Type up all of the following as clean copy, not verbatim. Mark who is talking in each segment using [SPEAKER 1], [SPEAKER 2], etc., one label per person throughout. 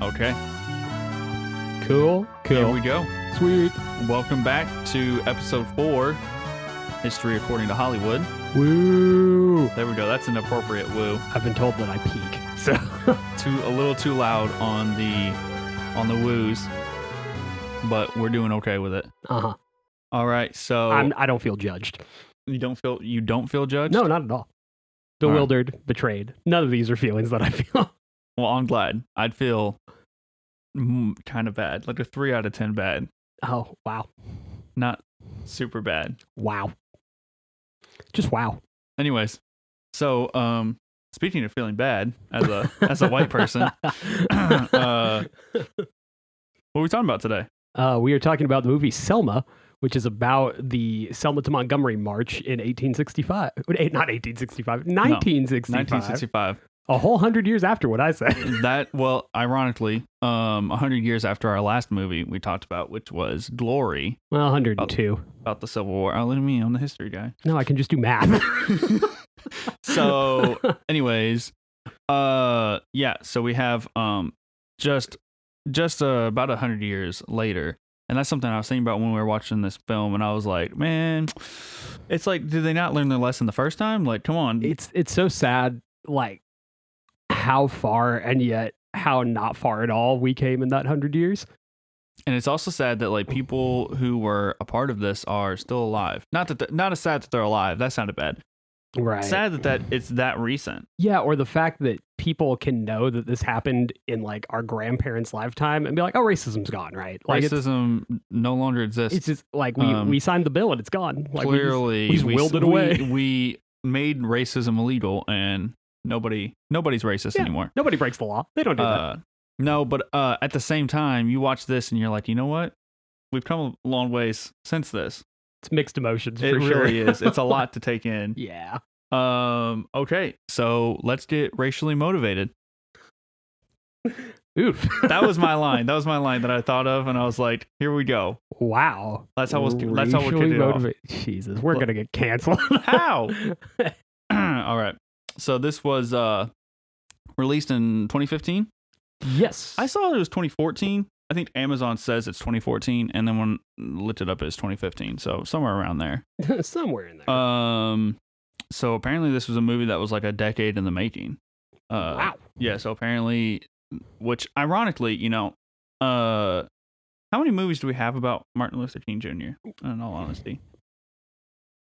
[SPEAKER 1] Okay,
[SPEAKER 2] Cool.
[SPEAKER 1] here we go.
[SPEAKER 2] Sweet.
[SPEAKER 1] Welcome back to episode 4, History According to Hollywood.
[SPEAKER 2] Woo.
[SPEAKER 1] There we go. That's an appropriate woo.
[SPEAKER 2] I've been told that I peak. So
[SPEAKER 1] A little too loud on the woos, but we're doing okay with it. All right, so
[SPEAKER 2] I don't feel judged.
[SPEAKER 1] you don't feel judged?
[SPEAKER 2] No, not at all. Bewildered, betrayed. None of these are feelings that I feel.
[SPEAKER 1] Well, I'm glad. I'd feel kind of bad, like a 3 out of 10 bad.
[SPEAKER 2] Oh, wow.
[SPEAKER 1] Not super bad.
[SPEAKER 2] Wow. Just wow.
[SPEAKER 1] Anyways, so speaking of feeling bad as a white person, what are we talking about today?
[SPEAKER 2] We are talking about the movie Selma, which is about the Selma to Montgomery March in 1865. Not 1865, 1965.
[SPEAKER 1] 1965.
[SPEAKER 2] A whole 100 years after what I said.
[SPEAKER 1] Well, ironically, 100 years after our last movie we talked about, which was Glory.
[SPEAKER 2] Well, 102.
[SPEAKER 1] About the Civil War. Oh, look at me, I'm the history guy.
[SPEAKER 2] No, I can just do math.
[SPEAKER 1] So, anyways, yeah. So we have just about 100 years later, and that's something I was thinking about when we were watching this film, and I was like, man, it's like, did they not learn their lesson the first time? Like, come on.
[SPEAKER 2] It's so sad, like how far and yet how not far at all we came in that 100 years.
[SPEAKER 1] And it's also sad that like people who were a part of this are still alive. Not as sad that they're alive. That sounded bad.
[SPEAKER 2] Right.
[SPEAKER 1] Sad that it's that recent.
[SPEAKER 2] Yeah, or the fact that people can know that this happened in like our grandparents' lifetime and be like, oh, racism's gone, right? Like
[SPEAKER 1] Racism no longer exists.
[SPEAKER 2] It's just like we signed the bill and it's gone. Like
[SPEAKER 1] clearly,
[SPEAKER 2] we just willed it away.
[SPEAKER 1] We made racism illegal, and nobody's racist anymore.
[SPEAKER 2] Nobody breaks the law. They don't do that.
[SPEAKER 1] No, but at the same time, you watch this and you're like, you know what? We've come a long ways since this.
[SPEAKER 2] It's mixed emotions
[SPEAKER 1] It
[SPEAKER 2] for sure.
[SPEAKER 1] really is. It's a lot to take in.
[SPEAKER 2] Yeah.
[SPEAKER 1] Okay, so let's get racially motivated.
[SPEAKER 2] Oof.
[SPEAKER 1] That was my line. That was my line that I thought of, and I was like, here we go.
[SPEAKER 2] Wow.
[SPEAKER 1] That's how we'll kick
[SPEAKER 2] Racially
[SPEAKER 1] it off.
[SPEAKER 2] Jesus, we're going to get canceled.
[SPEAKER 1] How? All right. So this was released in 2015.
[SPEAKER 2] Yes.
[SPEAKER 1] I saw it was 2014. I think Amazon says it's 2014, and then when looked it up, it's 2015. So somewhere around there.
[SPEAKER 2] Somewhere in there.
[SPEAKER 1] So apparently this was a movie that was like a decade in the making.
[SPEAKER 2] Wow.
[SPEAKER 1] Yeah. So apparently, which ironically, how many movies do we have about Martin Luther King Jr.? In all honesty,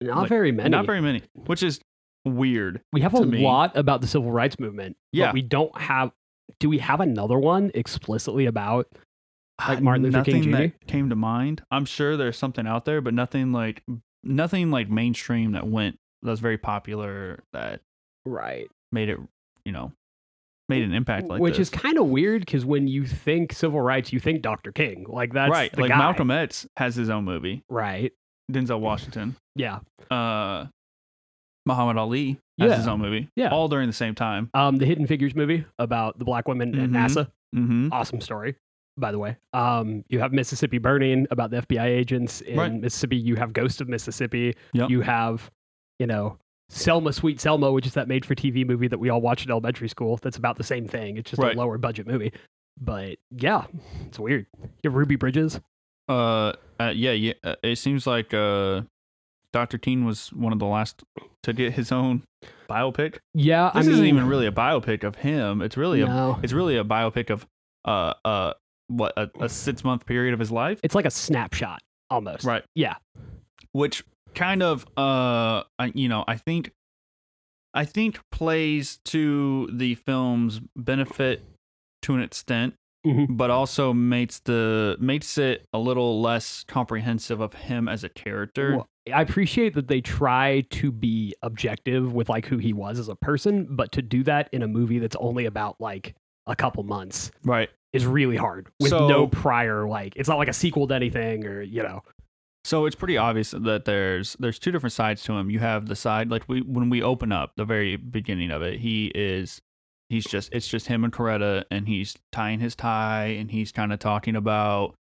[SPEAKER 2] Not very many.
[SPEAKER 1] Not very many, which is weird.
[SPEAKER 2] We have a lot about the civil rights movement.
[SPEAKER 1] Yeah.
[SPEAKER 2] But we don't have. Do we have another one explicitly about like Martin Luther King Jr.?
[SPEAKER 1] Nothing that came to mind. I'm sure there's something out there, but nothing like mainstream that was very popular that
[SPEAKER 2] Right.
[SPEAKER 1] made it, made an impact like
[SPEAKER 2] Which
[SPEAKER 1] this.
[SPEAKER 2] is kind of weird because when you think civil rights, you think Dr. King. Like that's
[SPEAKER 1] right.
[SPEAKER 2] the
[SPEAKER 1] Like
[SPEAKER 2] guy.
[SPEAKER 1] Malcolm X has his own movie.
[SPEAKER 2] Right.
[SPEAKER 1] Denzel Washington.
[SPEAKER 2] Yeah.
[SPEAKER 1] Muhammad Ali has his own movie.
[SPEAKER 2] Yeah.
[SPEAKER 1] All during the same time.
[SPEAKER 2] The Hidden Figures movie about the black women at NASA.
[SPEAKER 1] Mm-hmm.
[SPEAKER 2] Awesome story, by the way. You have Mississippi Burning about the FBI agents in Mississippi. You have Ghost of Mississippi.
[SPEAKER 1] Yep.
[SPEAKER 2] You have, Selma, Sweet Selma, which is that made-for-TV movie that we all watched in elementary school. That's about the same thing. It's just a lower budget movie. But yeah, it's weird. You have Ruby Bridges.
[SPEAKER 1] Yeah. It seems like Dr. King was one of the last to get his own biopic.
[SPEAKER 2] Yeah,
[SPEAKER 1] this isn't even really a biopic of him. It's really a biopic of a 6-month period of his life.
[SPEAKER 2] It's like a snapshot almost.
[SPEAKER 1] Right.
[SPEAKER 2] Yeah.
[SPEAKER 1] Which kind of I think plays to the film's benefit to an extent, but also makes it a little less comprehensive of him as a character.
[SPEAKER 2] Well, I appreciate that they try to be objective with like who he was as a person, but to do that in a movie that's only about like a couple months,
[SPEAKER 1] right,
[SPEAKER 2] is really hard with no prior it's not like a sequel to anything or
[SPEAKER 1] So it's pretty obvious that there's two different sides to him. You have the side like when we open up the very beginning of it, it's just him and Coretta, and he's tying his tie, and he's kind of talking about,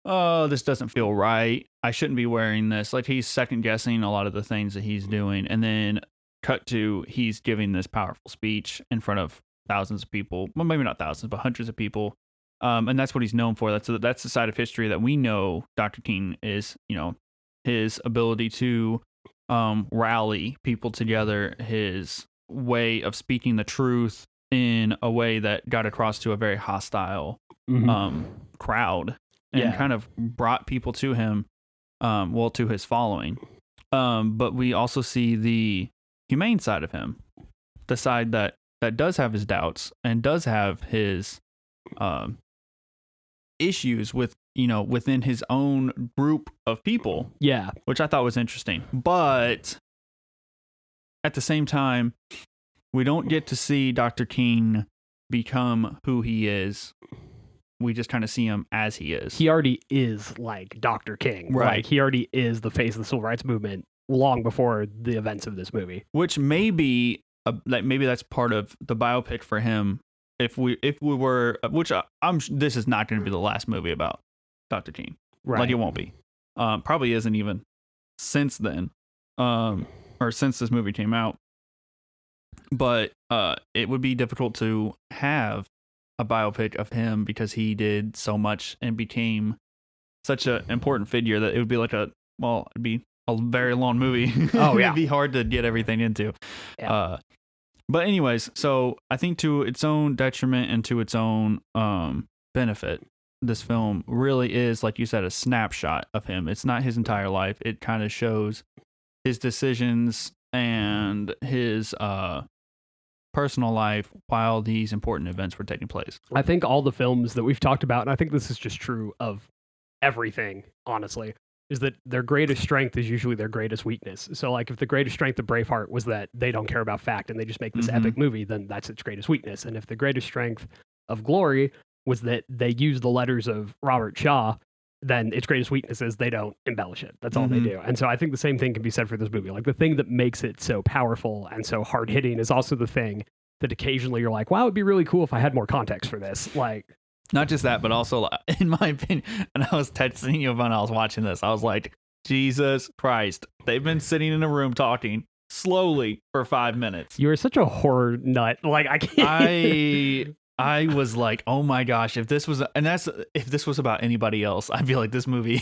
[SPEAKER 1] oh, this doesn't feel right. I shouldn't be wearing this. Like he's second guessing a lot of the things that he's doing. And then cut to he's giving this powerful speech in front of thousands of people. Well, maybe not thousands, but hundreds of people. And that's what he's known for. That's the side of history that we know Dr. King is, his ability to rally people together, his way of speaking the truth in a way that got across to a very hostile crowd and kind of brought people to him, to his following. But we also see the humane side of him, the side that does have his doubts and does have his issues with, within his own group of people.
[SPEAKER 2] Yeah.
[SPEAKER 1] Which I thought was interesting. But at the same time, we don't get to see Dr. King become who he is. We just kind of see him as he is.
[SPEAKER 2] He already is like Dr. King.
[SPEAKER 1] Right.
[SPEAKER 2] Like, he already is the face of the civil rights movement long before the events of this movie.
[SPEAKER 1] Which may be, maybe that's part of the biopic for him. If we were, which this is not going to be the last movie about Dr. King.
[SPEAKER 2] Right.
[SPEAKER 1] Like, it won't be. Probably isn't even since then, or since this movie came out. But it would be difficult to have a biopic of him because he did so much and became such an important figure that it would be it'd be a very long movie.
[SPEAKER 2] Oh, yeah.
[SPEAKER 1] It'd be hard to get everything into.
[SPEAKER 2] Yeah.
[SPEAKER 1] But anyways, so I think to its own detriment and to its own benefit, this film really is, like you said, a snapshot of him. It's not his entire life. It kind of shows his decisions and his personal life while these important events were taking place.
[SPEAKER 2] I think all the films that we've talked about, and I think this is just true of everything, honestly, is that their greatest strength is usually their greatest weakness. So, like, if the greatest strength of Braveheart was that they don't care about fact and they just make this epic movie, then that's its greatest weakness. And if the greatest strength of Glory was that they use the letters of Robert Shaw, then its greatest weakness is they don't embellish it. That's all they do. And so I think the same thing can be said for this movie. Like, the thing that makes it so powerful and so hard-hitting is also the thing that occasionally you're like, wow, it'd be really cool if I had more context for this. Like,
[SPEAKER 1] not just that, but also, in my opinion, and I was texting you when I was watching this, I was like, Jesus Christ, they've been sitting in a room talking slowly for 5 minutes.
[SPEAKER 2] You are such a horror nut. Like, I can't.
[SPEAKER 1] I was like, oh my gosh, if this was about anybody else, I'd be like, this movie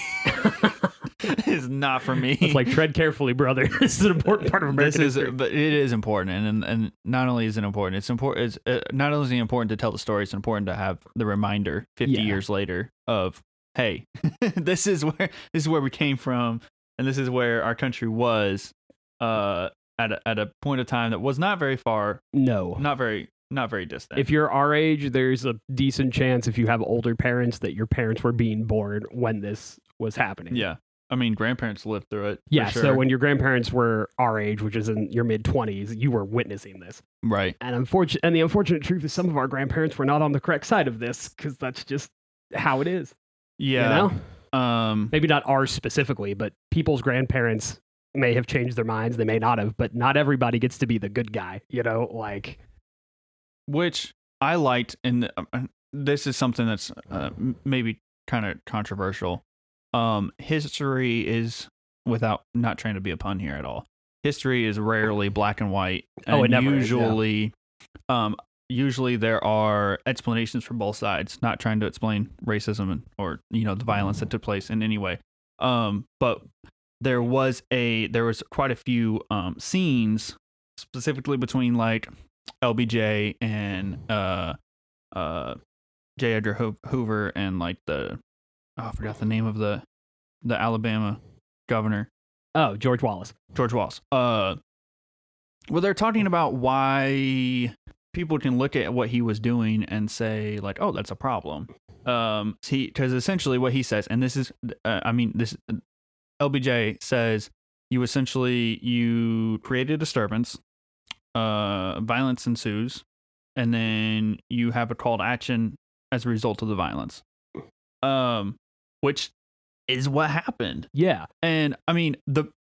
[SPEAKER 1] is not for me.
[SPEAKER 2] It's like, tread carefully, brother. This is an important part of American history.
[SPEAKER 1] But it is important, and not only is it important, it's important. It's not only is it important to tell the story, it's important to have the reminder 50 years later of, hey, this is where we came from, and this is where our country was at a point of time that was not very far.
[SPEAKER 2] No,
[SPEAKER 1] not very distant.
[SPEAKER 2] If you're our age, there's a decent chance, if you have older parents, that your parents were being born when this was happening.
[SPEAKER 1] Yeah. I mean, grandparents lived through it.
[SPEAKER 2] Yeah,
[SPEAKER 1] sure.
[SPEAKER 2] So when your grandparents were our age, which is in your mid-20s, you were witnessing this.
[SPEAKER 1] Right.
[SPEAKER 2] And the unfortunate truth is some of our grandparents were not on the correct side of this, because that's just how it is.
[SPEAKER 1] Yeah.
[SPEAKER 2] You know? Maybe not ours specifically, but people's grandparents may have changed their minds. They may not have, but not everybody gets to be the good guy, like...
[SPEAKER 1] Which I liked, and this is something that's maybe kind of controversial. History is, without not trying to be a pun here at all, history is rarely black and white. And
[SPEAKER 2] it never
[SPEAKER 1] usually, usually there are explanations for both sides. Not trying to explain racism or the violence that took place in any way. But there was quite a few scenes specifically between like LBJ and J. Edgar Hoover and like I forgot the name of the Alabama governor.
[SPEAKER 2] Oh, George Wallace.
[SPEAKER 1] Well, they're talking about why people can look at what he was doing and say like, oh, that's a problem. Because essentially what he says, and this is, LBJ says, you create a disturbance, violence ensues, and then you have a call to action as a result of the violence, which is what happened.
[SPEAKER 2] Yeah.
[SPEAKER 1] And I mean, the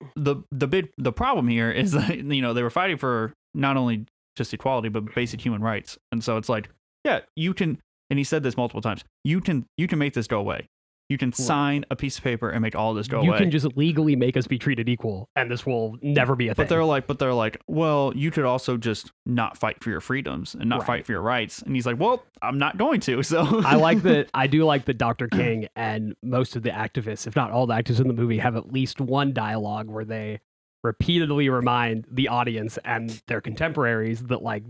[SPEAKER 1] problem here is that, they were fighting for not only just equality, but basic human rights. And so it's like, yeah, you can, and he said this multiple times, you can make this go away. You can sign a piece of paper and make all this go away.
[SPEAKER 2] You can just legally make us be treated equal, and this will never be a thing.
[SPEAKER 1] But they're like, well, you could also just not fight for your freedoms and not fight for your rights. And he's like, well, I'm not going to. So
[SPEAKER 2] I do like that Dr. King and most of the activists, if not all the activists in the movie, have at least one dialogue where they repeatedly remind the audience and their contemporaries that like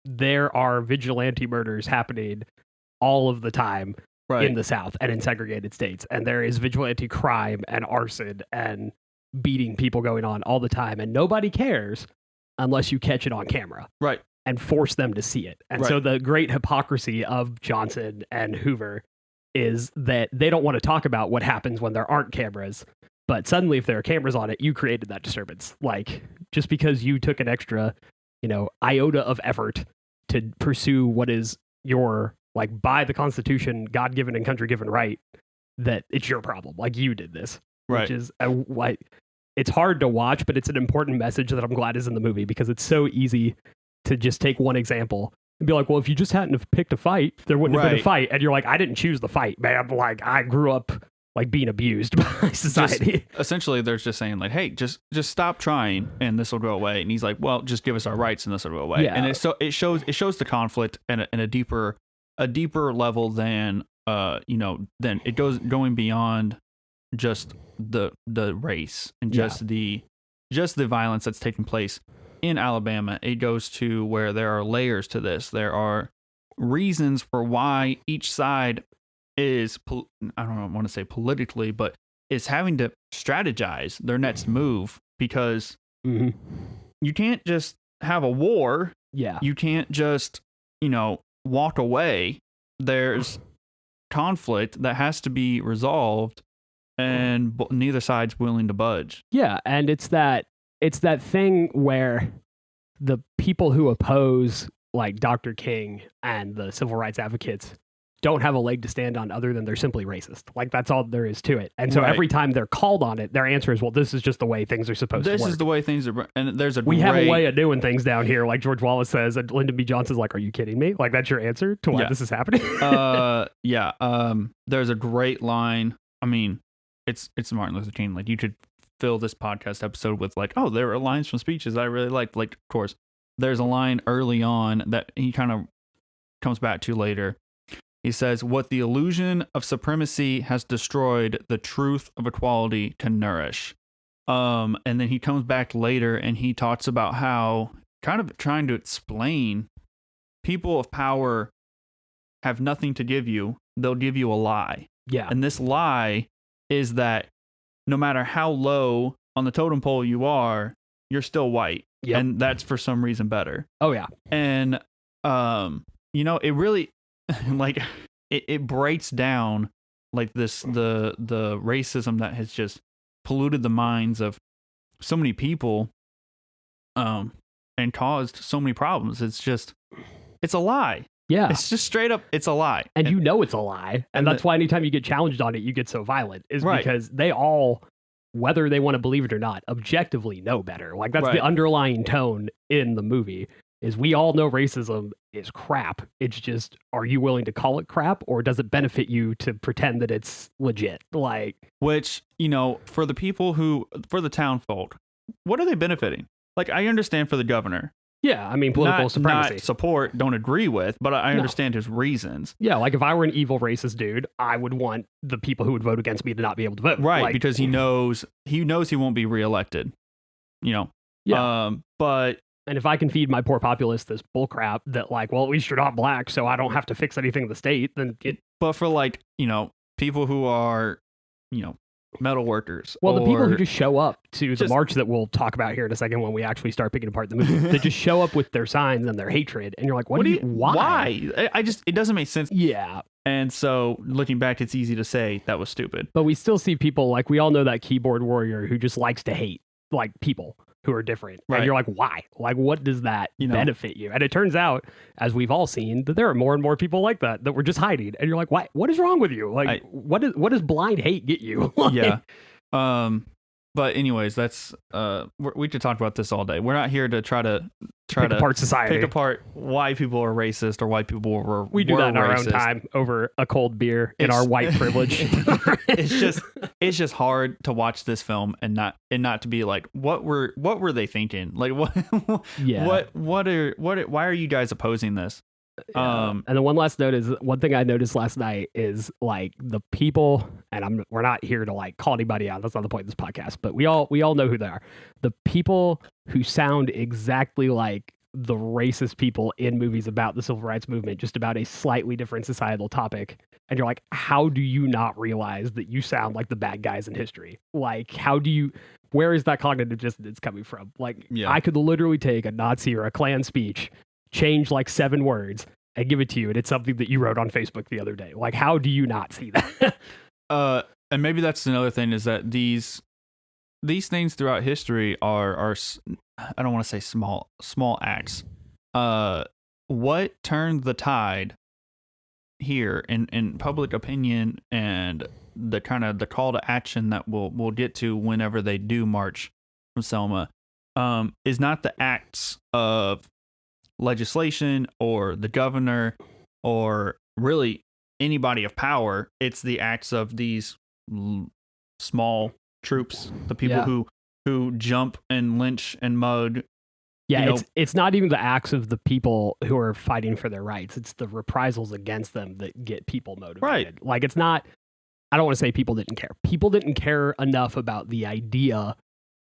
[SPEAKER 2] there are vigilante murders happening all of the time in the South and in segregated states. And there is vigilante crime and arson and beating people going on all the time. And nobody cares unless you catch it on camera.
[SPEAKER 1] Right.
[SPEAKER 2] And force them to see it. And so the great hypocrisy of Johnson and Hoover is that they don't want to talk about what happens when there aren't cameras. But suddenly, if there are cameras on it, you created that disturbance. Like, just because you took an extra, iota of effort to pursue what is your, like, by the Constitution, God-given and country-given right, that it's your problem. Like, you did this.
[SPEAKER 1] Right.
[SPEAKER 2] Which is, it's hard to watch, but it's an important message that I'm glad is in the movie, because it's so easy to just take one example and be like, well, if you just hadn't have picked a fight, there wouldn't have been a fight. And you're like, I didn't choose the fight, man. Like, I grew up like being abused by society.
[SPEAKER 1] Essentially, they're just saying like, hey, just stop trying and this will go away. And he's like, well, just give us our rights and this will go away.
[SPEAKER 2] Yeah.
[SPEAKER 1] And it shows the conflict in a deeper level than then it goes going beyond just the race and just the violence that's taking place in Alabama. It goes to where there are layers to this. There are reasons for why each side is, I don't want to say politically, but is having to strategize their next move, because you can't just have a war.
[SPEAKER 2] Yeah.
[SPEAKER 1] You can't just, walk away. There's conflict that has to be resolved, and neither side's willing to budge.
[SPEAKER 2] Yeah, and it's that thing where the people who oppose like Dr. King and the civil rights advocates don't have a leg to stand on other than they're simply racist. Like, that's all there is to it. And so every time they're called on it, their answer is, well, this is just the way things are supposed to work.
[SPEAKER 1] This is the way things are. And there's
[SPEAKER 2] we have a way of doing things down here. Like George Wallace says, and Lyndon B. Johnson's like, are you kidding me? Like, that's your answer to why this is happening?
[SPEAKER 1] There's a great line. I mean, it's Martin Luther King. Like, you could fill this podcast episode with like, oh, there are lines from speeches I really liked. Like, of course, there's a line early on that he kind of comes back to later. He says, what the illusion of supremacy has destroyed, the truth of equality can nourish. And then he comes back later and he talks about how, kind of trying to explain, people of power have nothing to give you. They'll give you a lie.
[SPEAKER 2] Yeah.
[SPEAKER 1] And this lie is that no matter how low on the totem pole you are, you're still white.
[SPEAKER 2] Yep.
[SPEAKER 1] And that's for some reason better.
[SPEAKER 2] Oh, yeah.
[SPEAKER 1] And, it really... like it breaks down like this the racism that has just polluted the minds of so many people and caused so many problems. It's a lie.
[SPEAKER 2] Yeah.
[SPEAKER 1] It's just straight up, it's a lie.
[SPEAKER 2] And you know it's a lie. And that's why anytime you get challenged on it, you get so violent, is because they all, whether they want to believe it or not, objectively know better. Like, that's the underlying tone in the movie. Is we all know racism is crap. It's just, are you willing to call it crap, or does it benefit you to pretend that it's legit? Like,
[SPEAKER 1] which, for the town folk, what are they benefiting? Like, I understand for the governor.
[SPEAKER 2] Yeah, I mean, political supremacy.
[SPEAKER 1] Not support, don't agree with, but I understand his reasons.
[SPEAKER 2] Yeah, like if I were an evil racist dude, I would want the people who would vote against me to not be able to vote.
[SPEAKER 1] Right,
[SPEAKER 2] like,
[SPEAKER 1] because he knows he won't be reelected.
[SPEAKER 2] Yeah.
[SPEAKER 1] But...
[SPEAKER 2] And if I can feed my poor populace this bullcrap that, like, well, at least you're not black, so I don't have to fix anything in the state, then
[SPEAKER 1] But for, like, people who are, metal workers.
[SPEAKER 2] Well, the people who just show up to the march that we'll talk about here in a second when we actually start picking apart the movie, they just show up with their signs and their hatred, and you're like, why?
[SPEAKER 1] Why? It doesn't make sense.
[SPEAKER 2] Yeah.
[SPEAKER 1] And so, looking back, it's easy to say that was stupid.
[SPEAKER 2] But we still see people, like, we all know that keyboard warrior who just likes to hate, like, people who are different.
[SPEAKER 1] Right.
[SPEAKER 2] And you're like, why? Like, what does that benefit you? And it turns out, as we've all seen, that there are more and more people like that were just hiding. And you're like, why? What is wrong with you? Like, what does blind hate get you?
[SPEAKER 1] Yeah. But anyways, that's we could talk about this all day. We're not here to try to
[SPEAKER 2] pick apart society.
[SPEAKER 1] pick apart why people are racist or why people were.
[SPEAKER 2] We do that in our
[SPEAKER 1] racist.
[SPEAKER 2] own time over a cold beer in our white privilege.
[SPEAKER 1] it's just hard to watch this film and not to be like, what were they thinking? Like what why are you guys opposing this?
[SPEAKER 2] And the one last note is one thing I noticed last night is like the people, and we're not here to like call anybody out. That's not the point of this podcast, but we all know who they are. The people who sound exactly like the racist people in movies about the civil rights movement, just about a slightly different societal topic. And you're like, how do you not realize that you sound like the bad guys in history? Like, where is that cognitive dissonance coming from? Like, I could literally take a Nazi or a Klan speech, change like 7 words and give it to you, and it's something that you wrote on Facebook the other day. Like, how do you not see that?
[SPEAKER 1] And maybe that's another thing, is that these things throughout history are I don't want to say small acts. What turned the tide here in public opinion, and the kind of the call to action that we'll get to whenever they do march from Selma, is not the acts of legislation or the governor or really anybody of power. It's the acts of these small troops, the people who jump and lynch and mug.
[SPEAKER 2] It's not even the acts of the people who are fighting for their rights. It's the reprisals against them that get people motivated.
[SPEAKER 1] Right.
[SPEAKER 2] Like, it's not, I don't want to say people didn't care. People didn't care enough about the idea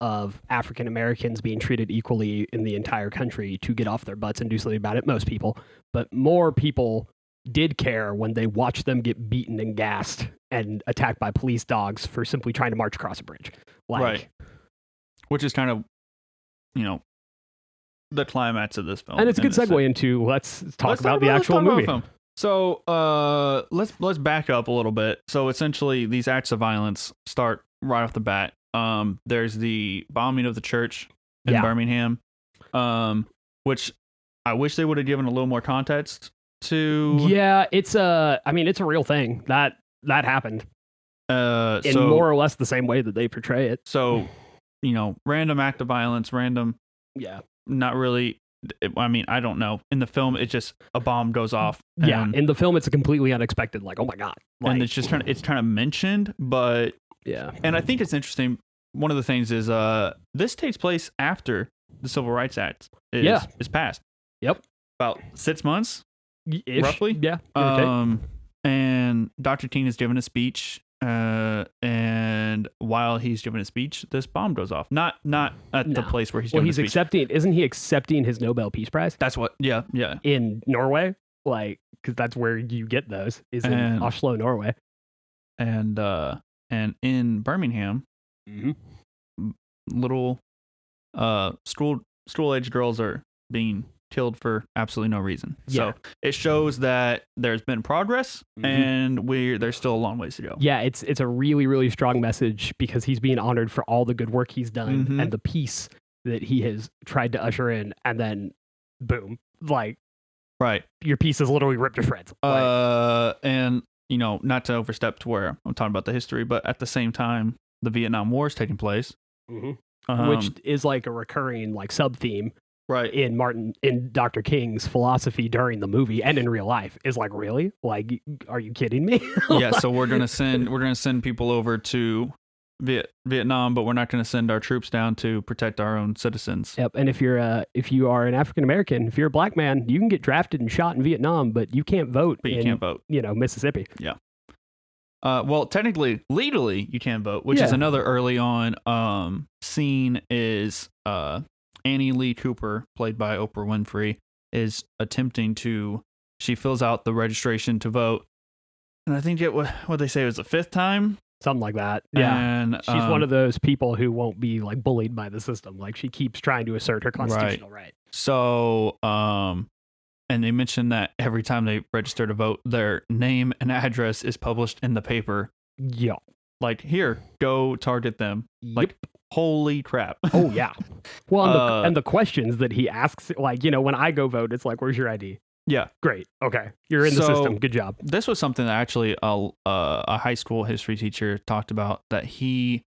[SPEAKER 2] of African Americans being treated equally in the entire country to get off their butts and do something about it. Most people, but more people did care when they watched them get beaten and gassed and attacked by police dogs for simply trying to march across a bridge.
[SPEAKER 1] Right. Which is kind of, the climax of this film.
[SPEAKER 2] And it's a good segue into let's talk about the actual movie.
[SPEAKER 1] So let's back up a little bit. So essentially, these acts of violence start right off the bat. There's the bombing of the church in Birmingham, which I wish they would have given a little more context to.
[SPEAKER 2] Yeah, it's a real thing that happened. In more or less the same way that they portray it.
[SPEAKER 1] So, random act of violence, not really. I don't know. In the film, it's just a bomb goes off.
[SPEAKER 2] In the film, it's a completely unexpected. Like, oh my god!
[SPEAKER 1] And it's just kind of mentioned, but And I think it's interesting. One of the things is this takes place after the Civil Rights Act is passed.
[SPEAKER 2] Yep,
[SPEAKER 1] about 6 months,
[SPEAKER 2] ish.
[SPEAKER 1] roughly.
[SPEAKER 2] Yeah.
[SPEAKER 1] And Dr. King is giving a speech. And while he's giving a speech, this bomb goes off. Not at the place where he's giving a speech.
[SPEAKER 2] Isn't he accepting his Nobel Peace Prize?
[SPEAKER 1] That's what, yeah.
[SPEAKER 2] In Norway? Like, because that's where you get those, is in Oslo, Norway.
[SPEAKER 1] And in Birmingham, little school-age girls are being killed for absolutely no reason. So it shows that there's been progress, and there's still a long ways to go.
[SPEAKER 2] Yeah, it's a really, really strong message, because he's being honored for all the good work he's done and the peace that he has tried to usher in, and then boom, like, your piece is literally ripped to shreds.
[SPEAKER 1] And not to overstep to where I'm talking about the history, but at the same time, the Vietnam War is taking place,
[SPEAKER 2] which is like a recurring like sub theme.
[SPEAKER 1] Right.
[SPEAKER 2] In Dr. King's philosophy during the movie and in real life is like, really? Like, are you kidding me?
[SPEAKER 1] Yeah, so we're gonna send people over to Vietnam, but we're not gonna send our troops down to protect our own citizens.
[SPEAKER 2] Yep. And if you are an African American, if you're a black man, you can get drafted and shot in Vietnam, but you can't vote.
[SPEAKER 1] But you can't vote.
[SPEAKER 2] Mississippi.
[SPEAKER 1] Yeah. Well, technically, legally, you can vote, which is another early on scene. Is Annie Lee Cooper, played by Oprah Winfrey, is attempting to. She fills out the registration to vote, and I think what they say was the 5th time,
[SPEAKER 2] something like that. Yeah,
[SPEAKER 1] and
[SPEAKER 2] she's one of those people who won't be like bullied by the system. Like, she keeps trying to assert her constitutional right.
[SPEAKER 1] So, and they mentioned that every time they register to vote, their name and address is published in the paper.
[SPEAKER 2] Yeah,
[SPEAKER 1] like, here, go target them. Like, holy crap.
[SPEAKER 2] Oh yeah. Well, and the questions that he asks, like, when I go vote, it's like, where's your ID?
[SPEAKER 1] Yeah.
[SPEAKER 2] Great. Okay. You're in the system. Good job.
[SPEAKER 1] This was something that actually a high school history teacher talked about, that he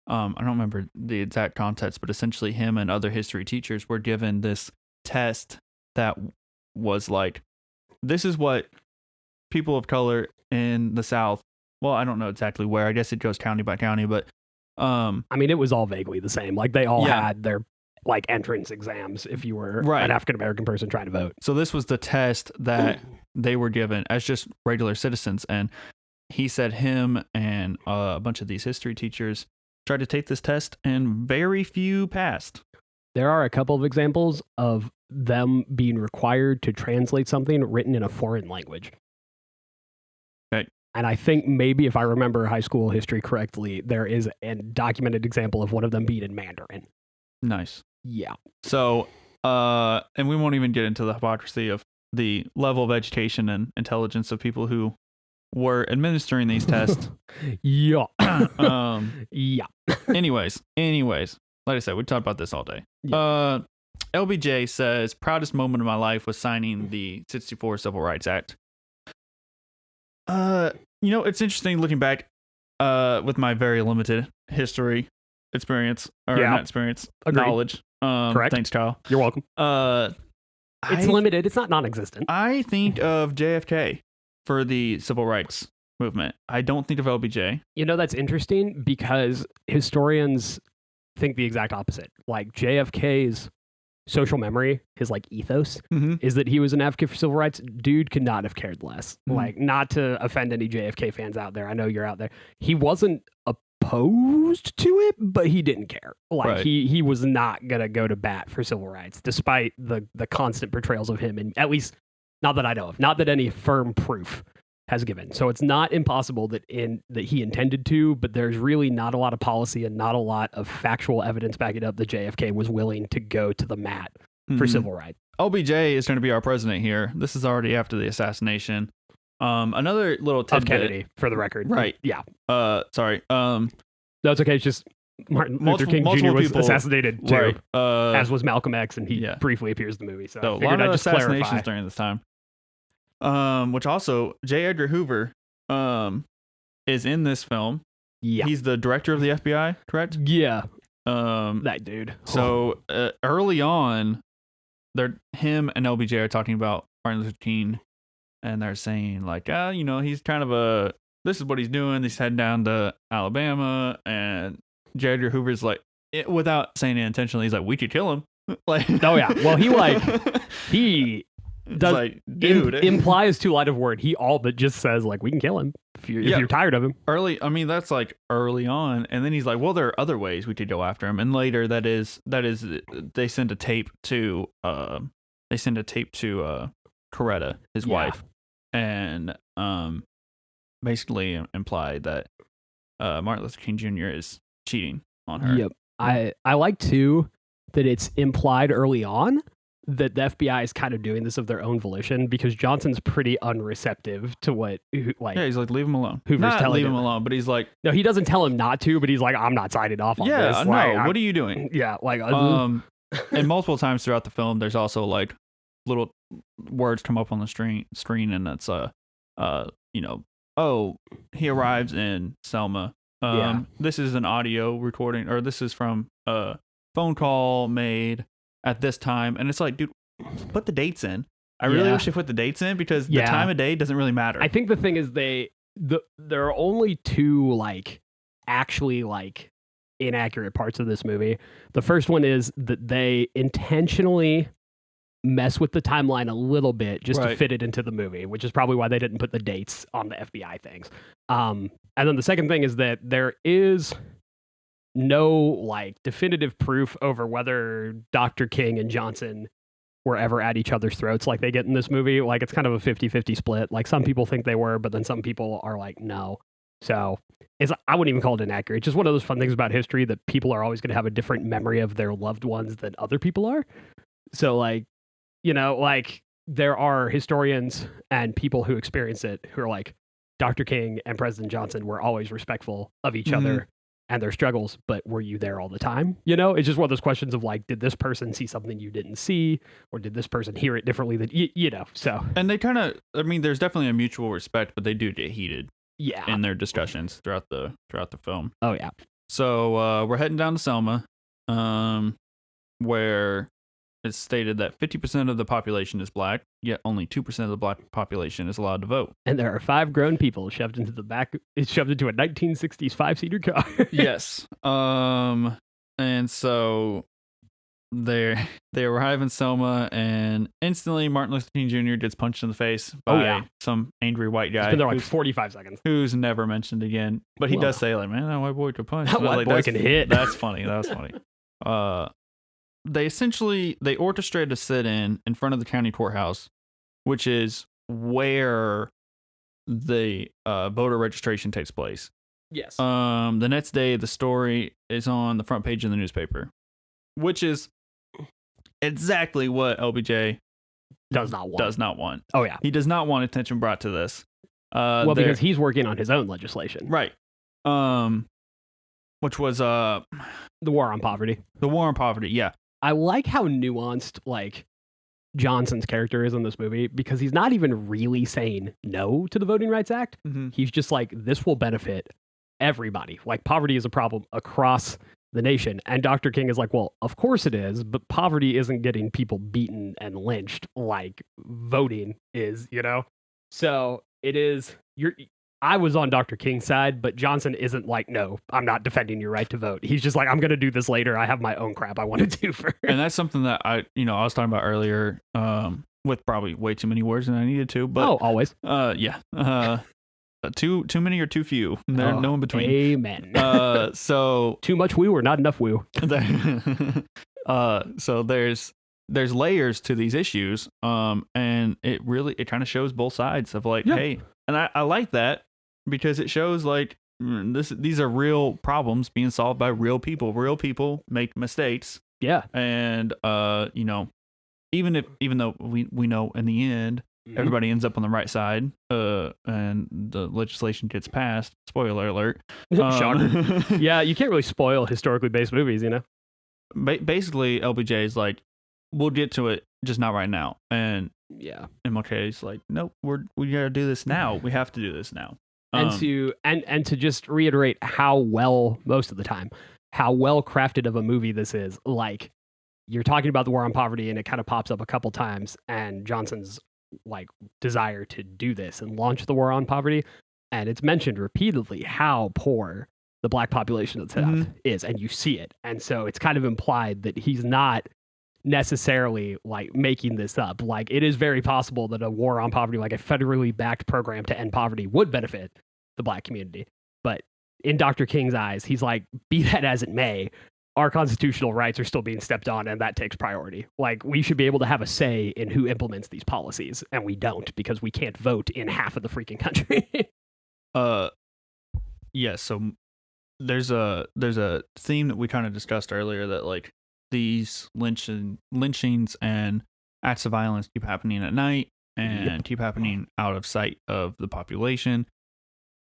[SPEAKER 1] I don't remember the exact context, but essentially him and other history teachers were given this test that was like, this is what people of color in the South, well, I don't know exactly where, I guess it goes county by county, but
[SPEAKER 2] I mean, it was all vaguely the same. Like they all
[SPEAKER 1] Yeah.
[SPEAKER 2] had their like entrance exams if you were
[SPEAKER 1] Right.
[SPEAKER 2] an African American person trying to vote.
[SPEAKER 1] so this was the test that they were given as just regular citizens. And he said him and a bunch of these history teachers tried to take this test, and very few passed.
[SPEAKER 2] There are a couple of examples of them being required to translate something written in a foreign language.
[SPEAKER 1] Okay.
[SPEAKER 2] And I think maybe if I remember high school history correctly, there is a documented example of one of them being in Mandarin.
[SPEAKER 1] Nice.
[SPEAKER 2] Yeah.
[SPEAKER 1] So, and we won't even get into the hypocrisy of the level of education and intelligence of people who were administering these tests.
[SPEAKER 2] Yeah.
[SPEAKER 1] Yeah. anyways, like I said, we talked about this all day.
[SPEAKER 2] Yeah.
[SPEAKER 1] LBJ says, proudest moment of my life was signing the 64 Civil Rights Act. It's interesting looking back with my very limited history experience, or not experience,
[SPEAKER 2] Agreed.
[SPEAKER 1] knowledge.
[SPEAKER 2] Correct.
[SPEAKER 1] Thanks, Kyle.
[SPEAKER 2] You're welcome. It's limited. It's not non-existent.
[SPEAKER 1] I think of JFK for the civil rights movement. I don't think of LBJ.
[SPEAKER 2] That's interesting because historians think the exact opposite. Like JFK's social memory, his like ethos, is that he was an advocate for civil rights. Dude could not have cared less. Like, not to offend any JFK fans out there. I know you're out there. He wasn't opposed to it, but he didn't care. Like,
[SPEAKER 1] Right.
[SPEAKER 2] he was not gonna go to bat for civil rights, despite the constant portrayals of him, and at least not that I know of, not that any firm proof has given. So it's not impossible that he intended to, but there's really not a lot of policy and not a lot of factual evidence backing up that JFK was willing to go to the mat for civil rights.
[SPEAKER 1] LBJ is going to be our president here. This is already after the assassination. Another little tidbit.
[SPEAKER 2] Of Kennedy, for the record.
[SPEAKER 1] Right.
[SPEAKER 2] Yeah.
[SPEAKER 1] Sorry.
[SPEAKER 2] No, it's okay. It's just Martin Luther King Jr. was assassinated too,
[SPEAKER 1] right.
[SPEAKER 2] as was Malcolm X, and he briefly appears in the movie. So
[SPEAKER 1] a lot of assassinations during this time. Which also, J. Edgar Hoover is in this film.
[SPEAKER 2] Yeah.
[SPEAKER 1] He's the director of the FBI, correct?
[SPEAKER 2] Yeah. That dude.
[SPEAKER 1] So early on, him and LBJ are talking about Martin Luther King, and they're saying like, he's kind of this is what he's doing. He's heading down to Alabama, and J. Edgar Hoover's like, without saying it intentionally, he's like, we could kill him. Like,
[SPEAKER 2] oh yeah. Well, he does
[SPEAKER 1] like, dude,
[SPEAKER 2] implies too light of word. He all but just says like, we can kill him if you're tired of him.
[SPEAKER 1] That's like early on, and then he's like, well, there are other ways we could go after him. And later, that is they send a tape to Coretta, his wife, and basically implied that Martin Luther King Jr. is cheating on her.
[SPEAKER 2] Yep. I like too that it's implied early on that the FBI is kind of doing this of their own volition, because Johnson's pretty unreceptive to what, like,
[SPEAKER 1] yeah, he's like, leave him alone.
[SPEAKER 2] Hoover's
[SPEAKER 1] not
[SPEAKER 2] telling
[SPEAKER 1] leave him
[SPEAKER 2] him
[SPEAKER 1] alone, but he's like,
[SPEAKER 2] no, he doesn't tell him not to, but he's like, I'm not signing off on this.
[SPEAKER 1] Yeah, no,
[SPEAKER 2] like,
[SPEAKER 1] what are you doing?
[SPEAKER 2] Yeah, like,
[SPEAKER 1] and multiple times throughout the film, there's also like little words come up on the screen, and it's oh, he arrives in Selma. This is an audio recording, or this is from a phone call made at this time, and it's like, dude, put the dates in. I really wish they put the dates in, because the time of day doesn't really matter.
[SPEAKER 2] I think the thing is there are only two like actually like inaccurate parts of this movie. The first one is that they intentionally mess with the timeline a little bit just to fit it into the movie, which is probably why they didn't put the dates on the FBI things. And then the second thing is that there is no like definitive proof over whether Dr. King and Johnson were ever at each other's throats like they get in this movie. Like, it's kind of a 50-50 split. Like, some people think they were, but then some people are like, no. So I wouldn't even call it inaccurate. It's just one of those fun things about history, that people are always going to have a different memory of their loved ones than other people are. So like, like, there are historians and people who experience it who are like, Dr. King and President Johnson were always respectful of each other and their struggles, but were you there all the time? It's just one of those questions of like, did this person see something you didn't see, or did this person hear it differently than so.
[SPEAKER 1] And they kind of, there's definitely a mutual respect, but they do get heated in their discussions throughout the film.
[SPEAKER 2] Oh yeah.
[SPEAKER 1] So we're heading down to Selma, where it's stated that 50% of the population is black, yet only 2% of the black population is allowed to vote.
[SPEAKER 2] And there are 5 grown people shoved into a 1960s 5-seater car.
[SPEAKER 1] Yes. And so they arrive in Selma, and instantly Martin Luther King Jr. gets punched in the face by some angry white guy.
[SPEAKER 2] He's been there like 45 seconds.
[SPEAKER 1] Who's never mentioned again. But he does say, like, man, that white boy could punch.
[SPEAKER 2] That white boy can hit.
[SPEAKER 1] That's funny. That was funny. They orchestrated a sit-in in front of the county courthouse, which is where the voter registration takes place.
[SPEAKER 2] Yes.
[SPEAKER 1] The next day, the story is on the front page of the newspaper, which is exactly what LBJ
[SPEAKER 2] does not want. Oh, yeah.
[SPEAKER 1] He does not want attention brought to this.
[SPEAKER 2] Because he's working on his own legislation.
[SPEAKER 1] Right. Which was
[SPEAKER 2] the war on poverty.
[SPEAKER 1] The war on poverty, yeah.
[SPEAKER 2] I like how nuanced, like, Johnson's character is in this movie, because he's not even really saying no to the Voting Rights Act.
[SPEAKER 1] Mm-hmm.
[SPEAKER 2] He's just like, this will benefit everybody. Like, poverty is a problem across the nation. And Dr. King is like, well, of course it is, but poverty isn't getting people beaten and lynched like voting is, you know? So it is, I was on Dr. King's side, but Johnson isn't like, no, I'm not defending your right to vote. He's just like, I'm going to do this later. I have my own crap I want to do first.
[SPEAKER 1] And that's something that I was talking about earlier, with probably way too many words than I needed to. But
[SPEAKER 2] always.
[SPEAKER 1] Yeah. Too many or too few. There's no in between.
[SPEAKER 2] Amen.
[SPEAKER 1] So
[SPEAKER 2] too much woo or not enough woo.
[SPEAKER 1] So there's layers to these issues. And it kind of shows both sides of like, hey, and I like that because it shows like these are real problems being solved by real people. Real people make mistakes.
[SPEAKER 2] Yeah.
[SPEAKER 1] And even though we know in the end everybody ends up on the right side, and the legislation gets passed. Spoiler alert.
[SPEAKER 2] Shocker. Yeah, you can't really spoil historically based movies, you know?
[SPEAKER 1] Basically, LBJ is like, we'll get to it, just not right now. And
[SPEAKER 2] yeah,
[SPEAKER 1] MLK is like, nope, we gotta do this now. We have to do this now.
[SPEAKER 2] And to just reiterate how well, most of the time, how well crafted of a movie this is. Like, you're talking about the war on poverty, and it kind of pops up a couple times, and Johnson's like desire to do this and launch the war on poverty, and it's mentioned repeatedly how poor the black population of the South is, and you see it, and so it's kind of implied that he's not necessarily like making this up. Like, it is very possible that a war on poverty, like a federally backed program to end poverty, would benefit the black community. But in Dr. King's eyes, he's like, be that as it may, our constitutional rights are still being stepped on, and that takes priority. Like, we should be able to have a say in who implements these policies, and we don't, because we can't vote in half of the freaking country.
[SPEAKER 1] Yeah, so there's a theme that we kind of discussed earlier, that like these lynchings and acts of violence keep happening at night and keep happening out of sight of the population.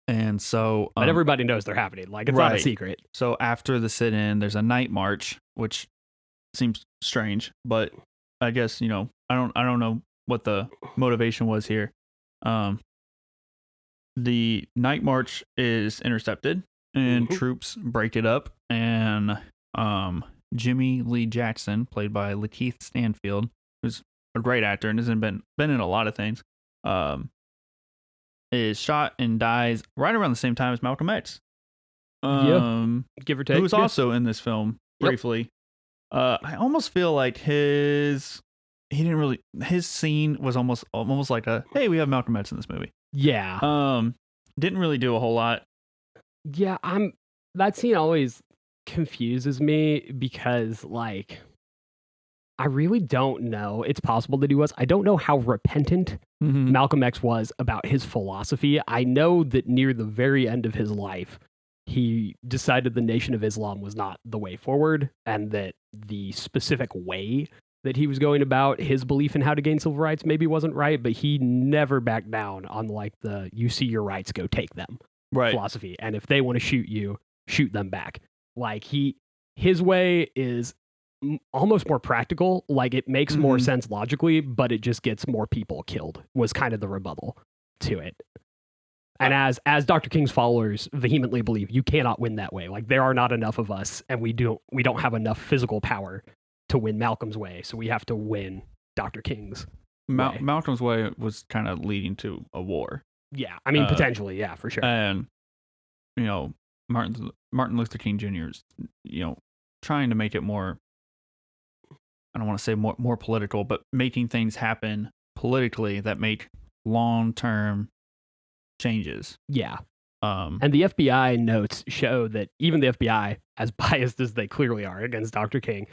[SPEAKER 1] And so
[SPEAKER 2] but everybody knows they're happening. Like, it's not a secret.
[SPEAKER 1] So after the sit-in, there's a night march, which seems strange, but I guess, I don't know what the motivation was here. The night march is intercepted, and troops break it up, and Jimmy Lee Jackson, played by Lakeith Stanfield, who's a great actor and has been in a lot of things, is shot and dies right around the same time as Malcolm X.
[SPEAKER 2] Give or take.
[SPEAKER 1] Who was also in this film briefly. I almost feel like his scene was almost like a, hey, we have Malcolm X in this movie.
[SPEAKER 2] Yeah.
[SPEAKER 1] Didn't really do a whole lot.
[SPEAKER 2] Yeah, that scene always confuses me because, like, I really don't know. It's possible that he was. I don't know how repentant Malcolm X was about his philosophy. I know that near the very end of his life, he decided the Nation of Islam was not the way forward, and that the specific way that he was going about his belief in how to gain civil rights maybe wasn't right, but he never backed down on like the you see your rights, go take them philosophy. And if they want to shoot you, shoot them back. Like, his way is almost more practical. Like, it makes more sense logically, but it just gets more people killed, was kind of the rebuttal to it. And as Dr. King's followers vehemently believe, you cannot win that way. Like there are not enough of us, and we don't have enough physical power to win Malcolm's way. So we have to win Dr. King's way.
[SPEAKER 1] Malcolm's way was kind of leading to a war.
[SPEAKER 2] Yeah, I mean potentially, yeah, for sure.
[SPEAKER 1] And Martin Luther King Jr. is trying to make it more. I don't want to say more political, but making things happen politically that make long-term changes.
[SPEAKER 2] Yeah. And the FBI notes show that even the FBI, as biased as they clearly are against Dr. King,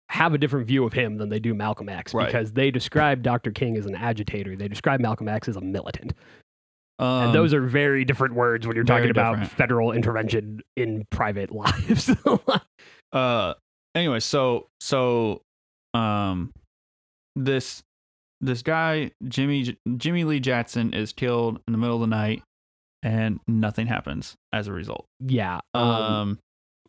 [SPEAKER 2] have a different view of him than they do Malcolm X, because they describe Dr. King as an agitator. They describe Malcolm X as a militant. And those are very different words when you're talking about federal intervention in private lives.
[SPEAKER 1] Anyway, so this guy Jimmy Lee Jackson is killed in the middle of the night, and nothing happens as a result.
[SPEAKER 2] Yeah.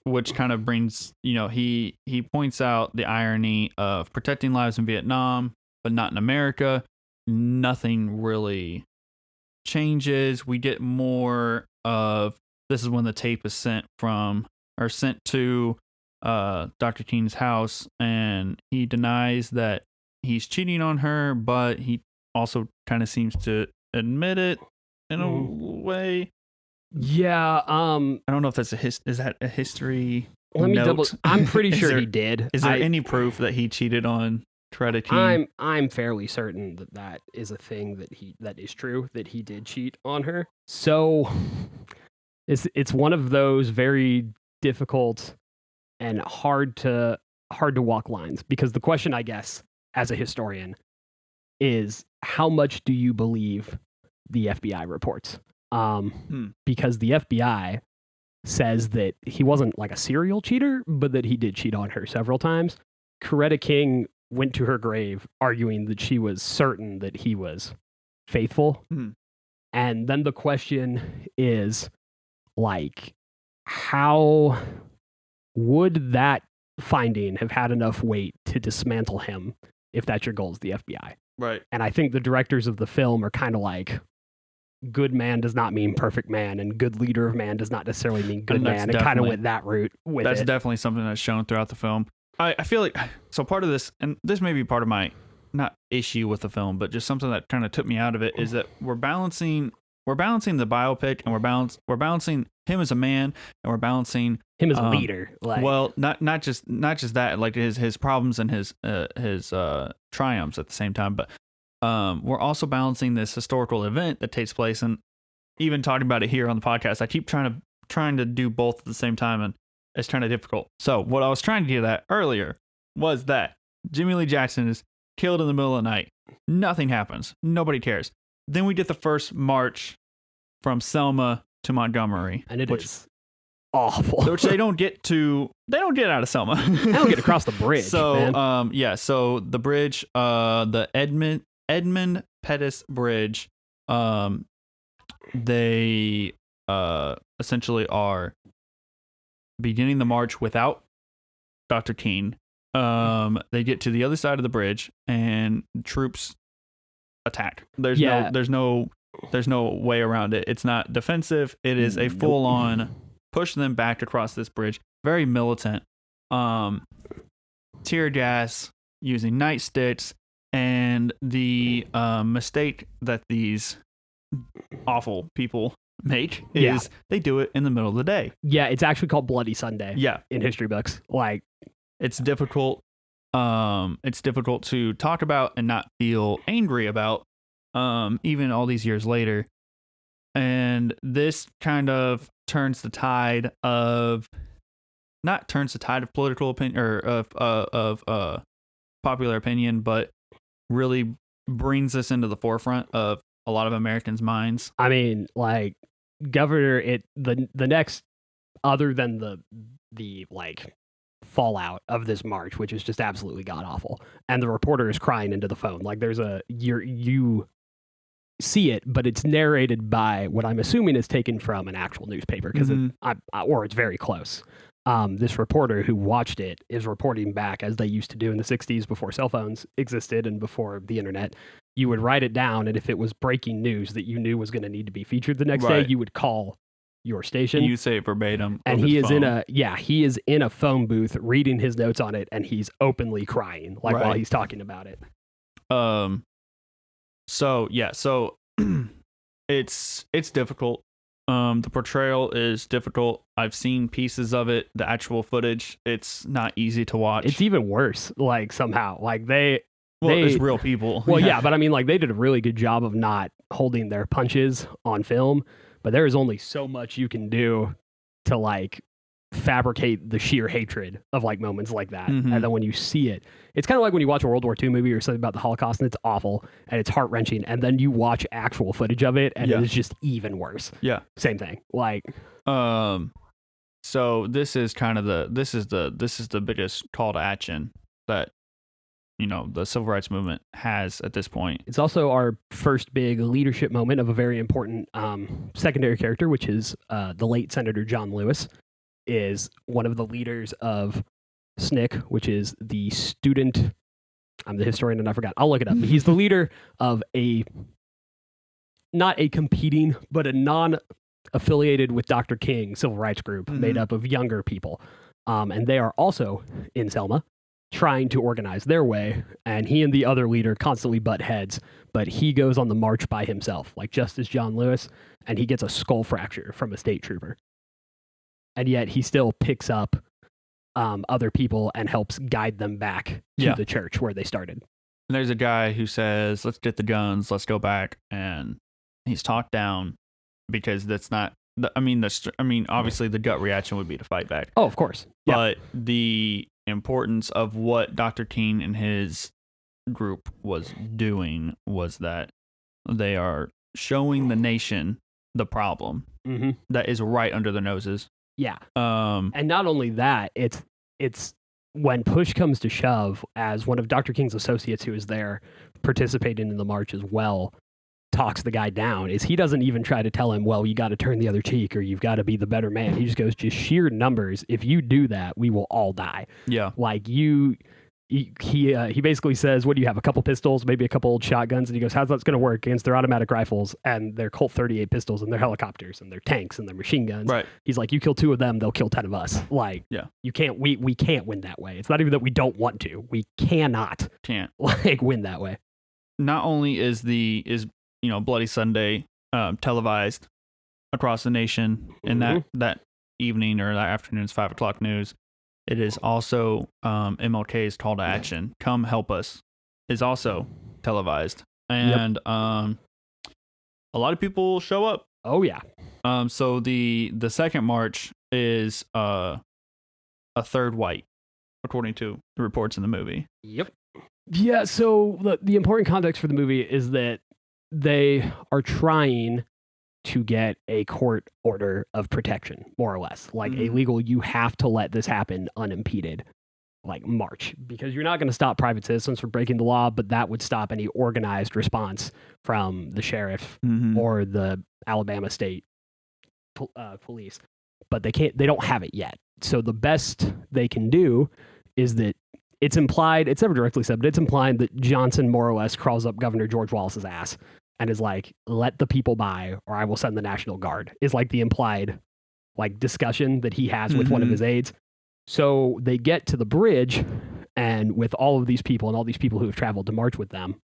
[SPEAKER 1] Which kind of brings, he points out the irony of protecting lives in Vietnam, but not in America. Nothing really changes. We get more of, this is when the tape is sent to Dr. King's house, and he denies that he's cheating on her, but he also kind of seems to admit it in a way.
[SPEAKER 2] Yeah.
[SPEAKER 1] I don't know if that's is that a history
[SPEAKER 2] Let me
[SPEAKER 1] note?
[SPEAKER 2] double. I'm pretty sure he did.
[SPEAKER 1] Is there any proof that he cheated on Coretta King?
[SPEAKER 2] I'm fairly certain that is a thing that is true, that he did cheat on her. So it's one of those very difficult and hard to walk lines, because the question, I guess, as a historian, is how much do you believe the FBI reports? Because the FBI says that he wasn't like a serial cheater, but that he did cheat on her several times. Coretta King went to her grave arguing that she was certain that he was faithful. And then the question is, like, how would that finding have had enough weight to dismantle him if that's your goal as the FBI?
[SPEAKER 1] Right.
[SPEAKER 2] And I think the directors of the film are kind of like, good man does not mean perfect man, and good leader of man does not necessarily mean good man, and kind of went that route with
[SPEAKER 1] That's definitely something that's shown throughout the film. I feel like, so part of this, and this may be part of my, not issue with the film, but just something that kind of took me out of it, is that we're balancing the biopic, and we're balancing him as a man, and we're balancing
[SPEAKER 2] him as a leader. Like,
[SPEAKER 1] well, not just that, like his problems and his triumphs at the same time, but we're also balancing this historical event that takes place, and even talking about it here on the podcast, I keep trying to do both at the same time, and it's kind of difficult. So what I was trying to get at earlier was that Jimmy Lee Jackson is killed in the middle of the night. Nothing happens. Nobody cares. Then we get the first march from Selma to Montgomery,
[SPEAKER 2] and which is awful.
[SPEAKER 1] Which they don't get out of Selma.
[SPEAKER 2] They don't get across the bridge.
[SPEAKER 1] So
[SPEAKER 2] man.
[SPEAKER 1] So the bridge, the Edmund Pettus Bridge, they essentially are beginning the march without Dr. King. They get to the other side of the bridge, and troops attack. There's no way around it. It's not defensive. It is a full on push them back across this bridge. Very militant. Tear gas, using nightsticks, and the mistake that these awful people make is they do it in the middle of the day.
[SPEAKER 2] Yeah, it's actually called Bloody Sunday.
[SPEAKER 1] Yeah,
[SPEAKER 2] in history books. Like,
[SPEAKER 1] it's difficult. It's difficult to talk about and not feel angry about, even all these years later. And this kind of turns the tide of political opinion, or of popular opinion, but really brings us into the forefront of a lot of Americans' minds.
[SPEAKER 2] I mean, like, the next, other than the like fallout of this march, which is just absolutely god awful, and the reporter is crying into the phone. Like, there's you see it, but it's narrated by what I'm assuming is taken from an actual newspaper, because or it's very close. This reporter who watched it is reporting back as they used to do in the 60s before cell phones existed and before the internet. you would write it down, and if it was breaking news that you knew was going to need to be featured the next day,
[SPEAKER 1] Right.
[SPEAKER 2] you would call your station.
[SPEAKER 1] And you say it verbatim.
[SPEAKER 2] And
[SPEAKER 1] over
[SPEAKER 2] he
[SPEAKER 1] the
[SPEAKER 2] is
[SPEAKER 1] phone.
[SPEAKER 2] he is in a phone booth reading his notes on it, and he's openly crying while
[SPEAKER 1] Right.
[SPEAKER 2] he's talking about it.
[SPEAKER 1] So it's difficult. The portrayal is difficult. I've seen pieces of it, the actual footage. It's not easy to watch.
[SPEAKER 2] It's even worse, like somehow. Like
[SPEAKER 1] it's real people.
[SPEAKER 2] Well, yeah, but I mean, like, they did a really good job of not holding their punches on film, but there is only so much you can do to, like, fabricate the sheer hatred of, like, moments like that.
[SPEAKER 1] Mhm.
[SPEAKER 2] And then when you see it, it's kind of like when you watch a World War II movie or something about the Holocaust, and it's awful, and it's heart-wrenching, and then you watch actual footage of it, and
[SPEAKER 1] Yeah.
[SPEAKER 2] it is just even worse.
[SPEAKER 1] Yeah.
[SPEAKER 2] Same thing. Like,
[SPEAKER 1] so this is kind of the biggest call to action that the civil rights movement has at this point.
[SPEAKER 2] it's also our first big leadership moment of a very important secondary character, which is the late Senator John Lewis, is one of the leaders of SNCC, which is the student. I'm the historian and I forgot. I'll look it up. But he's the leader of not a competing, but a non-affiliated with Dr. King civil rights group made up of younger people. And they are also in Selma, trying to organize their way, and he and the other leader constantly butt heads, but he goes on the march by himself, like just as John Lewis, and he gets a skull fracture from a state trooper. And yet he still picks up other people and helps guide them back to the church where they started.
[SPEAKER 1] And there's a guy who says, "Let's get the guns, let's go back," and he's talked down because that's not. Obviously the gut reaction would be to fight back.
[SPEAKER 2] Oh, of course. Yeah.
[SPEAKER 1] But the importance of what Dr. King and his group was doing was that they are showing the nation the problem that is right under their noses.
[SPEAKER 2] Yeah. And not only that, it's when push comes to shove, as one of Dr. King's associates who is there participating in the march as well talks the guy down, is he doesn't even try to tell him, well, you got to turn the other cheek or you've got to be the better man. He just goes, just sheer numbers. If you do that, we will all die.
[SPEAKER 1] Yeah.
[SPEAKER 2] Like he basically says, what do you have? A couple pistols, maybe a couple old shotguns. And he goes, how's that going to work against their automatic rifles and their Colt 38 pistols and their helicopters and their tanks and their machine guns?
[SPEAKER 1] Right.
[SPEAKER 2] He's like, you kill 2 of them, they'll kill 10 of us. Like,
[SPEAKER 1] yeah,
[SPEAKER 2] you can't, we can't win that way. It's not even that we don't want to. We can't win that way.
[SPEAKER 1] Not only is Bloody Sunday televised across the nation in that evening or that afternoon's 5 o'clock news, it is also MLK's call to action, "Come help us," is also televised, and a lot of people show up.
[SPEAKER 2] Oh yeah.
[SPEAKER 1] So the second march is a third white, according to the reports in the movie.
[SPEAKER 2] Yep. Yeah. So the important context for the movie is that they are trying to get a court order of protection, more or less, like a legal, you have to let this happen unimpeded, like march, because you're not going to stop private citizens from breaking the law, but that would stop any organized response from the sheriff or the Alabama state police. But they don't have it yet. So the best they can do is that it's implied, it's never directly said, but it's implied that Johnson more or less crawls up Governor George Wallace's ass and is like, let the people by or I will send the National Guard, is like the implied like discussion that he has with one of his aides. So they get to the bridge, and with all of these people and all these people who have traveled to march with them,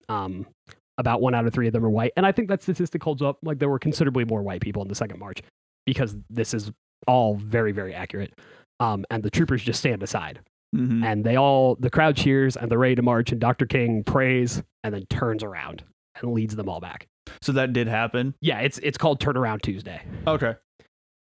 [SPEAKER 2] about 1 out of 3 of them are white. And I think that statistic holds up. Like, there were considerably more white people in the second march, because this is all very, very accurate. And the troopers just stand aside. And the crowd cheers and they're ready to march, and Dr. King prays and then turns around and leads them all back.
[SPEAKER 1] So that did happen?
[SPEAKER 2] Yeah, it's called Turnaround Tuesday.
[SPEAKER 1] Okay.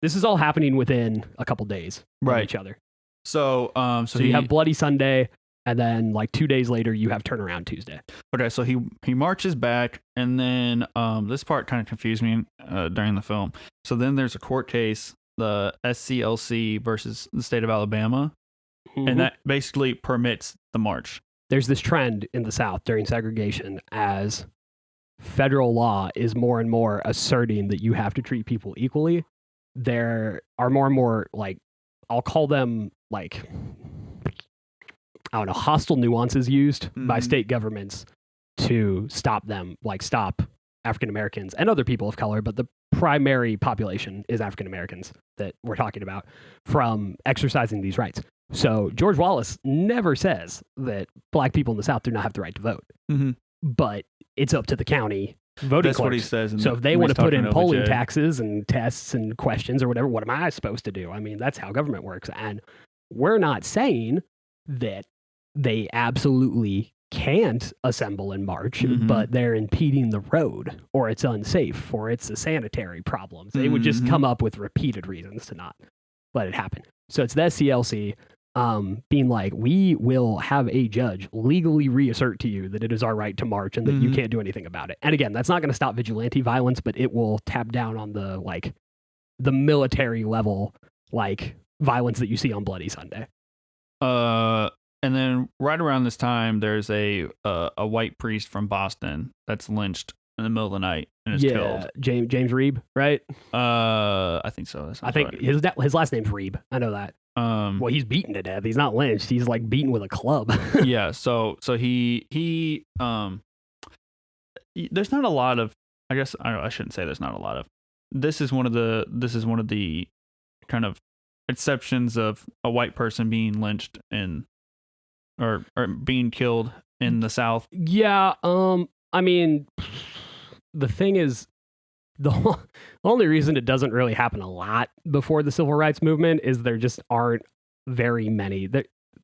[SPEAKER 2] This is all happening within a couple days of each other.
[SPEAKER 1] So
[SPEAKER 2] you have Bloody Sunday, and then like 2 days later you have Turnaround Tuesday.
[SPEAKER 1] Okay, so he marches back, and then this part kind of confused me during the film. So then there's a court case, the SCLC versus the state of Alabama, and that basically permits the march.
[SPEAKER 2] There's this trend in the South during segregation, as federal law is more and more asserting that you have to treat people equally. There are more and more, like, I'll call them, like, I don't know, hostile nuances used by state governments to stop them, like stop African Americans and other people of color, but the primary population is African Americans that we're talking about, from exercising these rights. So George Wallace never says that black people in the South do not have the right to vote, but it's up to the county voting
[SPEAKER 1] That's
[SPEAKER 2] clerks.
[SPEAKER 1] what he says.
[SPEAKER 2] So if they want to put in polling
[SPEAKER 1] OBJ.
[SPEAKER 2] taxes and tests and questions or whatever, what am I supposed to do? I mean, that's how government works. And we're not saying that they absolutely can't assemble and march, but they're impeding the road, or it's unsafe, or it's a sanitary problem. They would just come up with repeated reasons to not let it happen. So it's the SCLC being like, we will have a judge legally reassert to you that it is our right to march and that you can't do anything about it. And again, that's not going to stop vigilante violence, but it will tap down on the military level violence that you see on Bloody Sunday.
[SPEAKER 1] And then right around this time, there's a white priest from Boston that's lynched in the middle of the night and is killed.
[SPEAKER 2] James Reeb, right?
[SPEAKER 1] I think so.
[SPEAKER 2] I think his last name's Reeb. I know that. Well, he's beaten to death. He's not lynched. He's like beaten with a club.
[SPEAKER 1] Yeah. So he there's not a lot of. I guess I shouldn't say there's not a lot of. This is one of the kind of exceptions of a white person being lynched or being killed in the South.
[SPEAKER 2] Yeah. I mean, the thing is, the only reason it doesn't really happen a lot before the civil rights movement is there just aren't very many.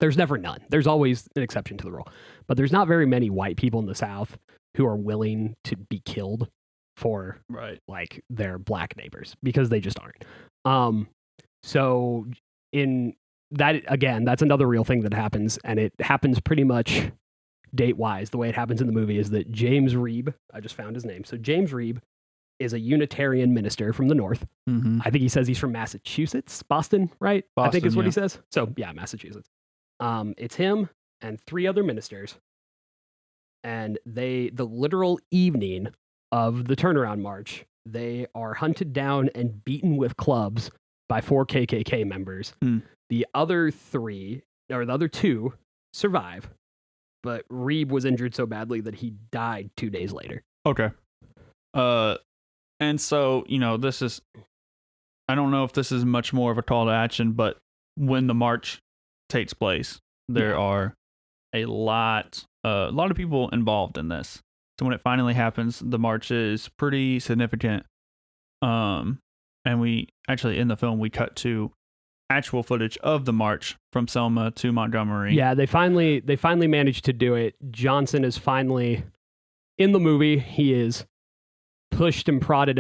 [SPEAKER 2] There's never none. There's always an exception to the rule. But there's not very many white people in the South who are willing to be killed for their black neighbors, because they just aren't. So in that, again, that's another real thing that happens, and it happens pretty much date-wise. The way it happens in the movie is that James Reeb, I just found his name. So James Reeb is a Unitarian minister from the North. I think he says he's from Massachusetts, Boston, right? I think is what he says. So yeah, Massachusetts. It's him and 3 other ministers, and the literal evening of the turnaround march, they are hunted down and beaten with clubs by 4 KKK members. The other 2 survive, but Reeb was injured so badly that he died 2 days later.
[SPEAKER 1] Okay. And so, this is, I don't know if this is much more of a call to action, but when the march takes place, there are a lot of people involved in this. So when it finally happens, the march is pretty significant. And we actually, in the film, we cut to actual footage of the march from Selma to Montgomery.
[SPEAKER 2] Yeah, they finally managed to do it. Johnson is finally, in the movie, he is pushed and prodded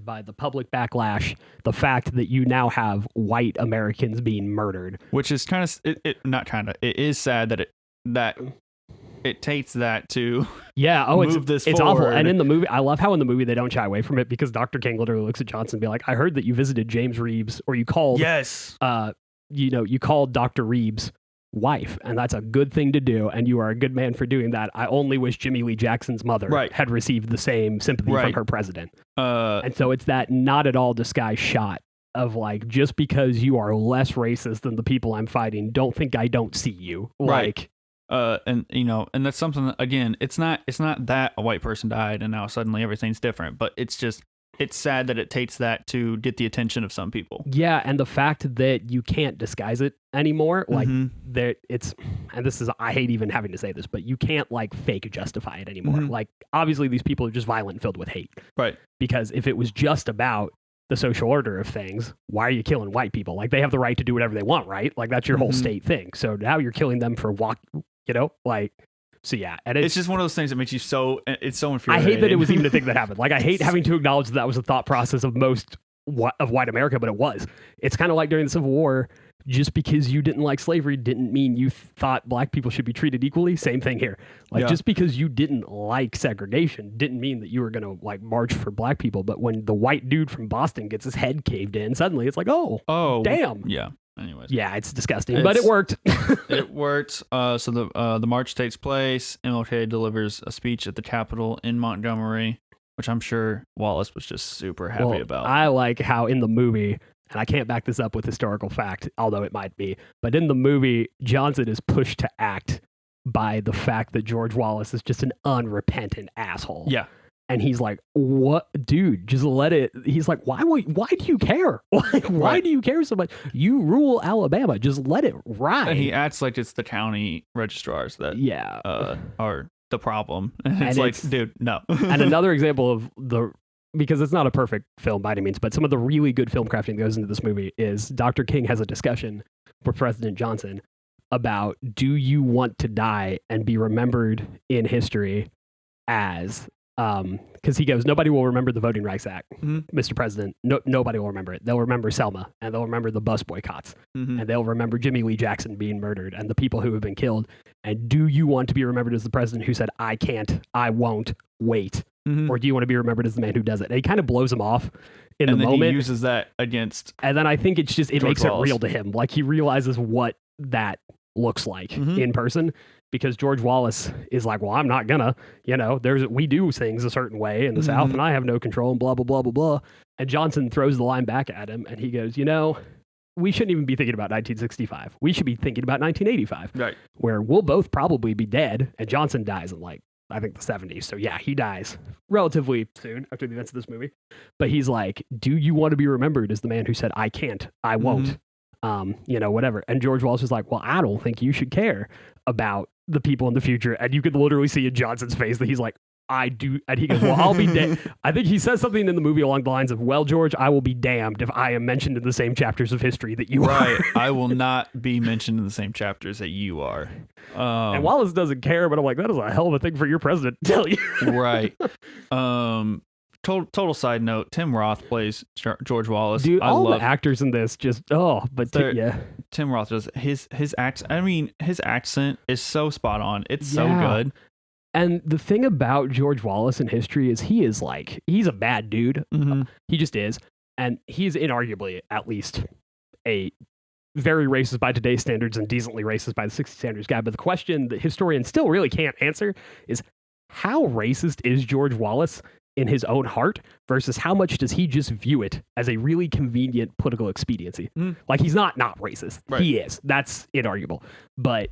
[SPEAKER 2] by the public backlash, the fact that you now have white Americans being murdered.
[SPEAKER 1] Which is kind of, it is sad that it takes that to move this
[SPEAKER 2] it's
[SPEAKER 1] forward.
[SPEAKER 2] awful. And in the movie, I love how in the movie they don't shy away from it, because Dr. King literally looks at Johnson and be like, I heard that you visited James Reeb's, or you called, you called Dr. Reeb's wife, and that's a good thing to do, and you are a good man for doing that. I only wish Jimmy Lee Jackson's mother had received the same sympathy from her president. And so it's that not at all disguised shot of just because you are less racist than the people I'm fighting, don't think I don't see you.
[SPEAKER 1] And that's something that, again, it's not that a white person died and now suddenly everything's different, but it's sad that it takes that to get the attention of some people.
[SPEAKER 2] Yeah, and the fact that you can't disguise it anymore, that it's, and this is, I hate even having to say this, but you can't fake justify it anymore. Obviously these people are just violent and filled with hate.
[SPEAKER 1] Right.
[SPEAKER 2] Because if it was just about the social order of things, why are you killing white people? They have the right to do whatever they want, right? That's your whole state thing. So now you're killing them for so yeah, and
[SPEAKER 1] it's just one of those things that makes you it's so infuriating.
[SPEAKER 2] I hate that it was even a thing that happened. I hate having to acknowledge that was the thought process of most of white America, but it was. It's kind of like during the Civil War, just because you didn't like slavery didn't mean you thought black people should be treated equally. Same thing here. Just because you didn't like segregation didn't mean that you were going to march for black people. But when the white dude from Boston gets his head caved in, suddenly it's oh, damn.
[SPEAKER 1] Yeah. Anyways.
[SPEAKER 2] Yeah, it's disgusting, but it worked.
[SPEAKER 1] It worked. So the march takes place. MLK delivers a speech at the Capitol in Montgomery, which I'm sure Wallace was just super happy about.
[SPEAKER 2] I like how in the movie, and I can't back this up with historical fact, although it might be, but in the movie, Johnson is pushed to act by the fact that George Wallace is just an unrepentant asshole.
[SPEAKER 1] Yeah.
[SPEAKER 2] And he's like, "What, dude? Just let it." He's like, "Why do you care? Why do you care so much? You rule Alabama. Just let it ride."
[SPEAKER 1] And he acts like it's the county registrars that are the problem. And it's like, dude, no.
[SPEAKER 2] And another example of because it's not a perfect film by any means, but some of the really good film crafting that goes into this movie is Dr. King has a discussion with President Johnson about, do you want to die and be remembered in history as because he goes, nobody will remember the Voting Rights Act, Mr. President. Nobody will remember it. They'll remember Selma, and they'll remember the bus boycotts, and they'll remember Jimmy Lee Jackson being murdered and the people who have been killed. And do you want to be remembered as the president who said, "I can't, I won't wait," or do you want to be remembered as the man who does it? And he kind of blows him off in the moment.
[SPEAKER 1] He uses that against.
[SPEAKER 2] And then I think it's just
[SPEAKER 1] George
[SPEAKER 2] makes
[SPEAKER 1] Wallace.
[SPEAKER 2] it real to him. Like he realizes what that looks like in person. Because George Wallace is like, well, I'm not gonna, we do things a certain way in the South, and I have no control, and blah, blah, blah, blah, blah. And Johnson throws the line back at him, and he goes, we shouldn't even be thinking about 1965. We should be thinking about 1985,
[SPEAKER 1] right?
[SPEAKER 2] Where we'll both probably be dead, and Johnson dies in I think the 70s. So yeah, he dies relatively soon after the events of this movie. But he's like, do you want to be remembered as the man who said, "I can't, I won't," whatever. And George Wallace was like, well, I don't think you should care about the people in the future. And you could literally see in Johnson's face that he's like, I do. And he goes, well, I'll be dead. I think he says something in the movie along the lines of, well, George, I will be damned if I am mentioned in the same chapters of history that you are.
[SPEAKER 1] I will not be mentioned in the same chapters that you are.
[SPEAKER 2] And Wallace doesn't care, but I'm like, that is a hell of a thing for your president to tell you.
[SPEAKER 1] Right. Total side note, Tim Roth plays George Wallace.
[SPEAKER 2] Dude, all the actors in this just, yeah.
[SPEAKER 1] Tim Roth does his accent. I mean, his accent is so spot on. It's so good.
[SPEAKER 2] And the thing about George Wallace in history is he's a bad dude. He just is. And he's inarguably at least a very racist by today's standards and decently racist by the 60s standards guy. But the question that historians still really can't answer is, how racist is George Wallace in his own heart versus how much does he just view it as a really convenient political expediency? Like, he's not racist. Right. He is. That's inarguable. But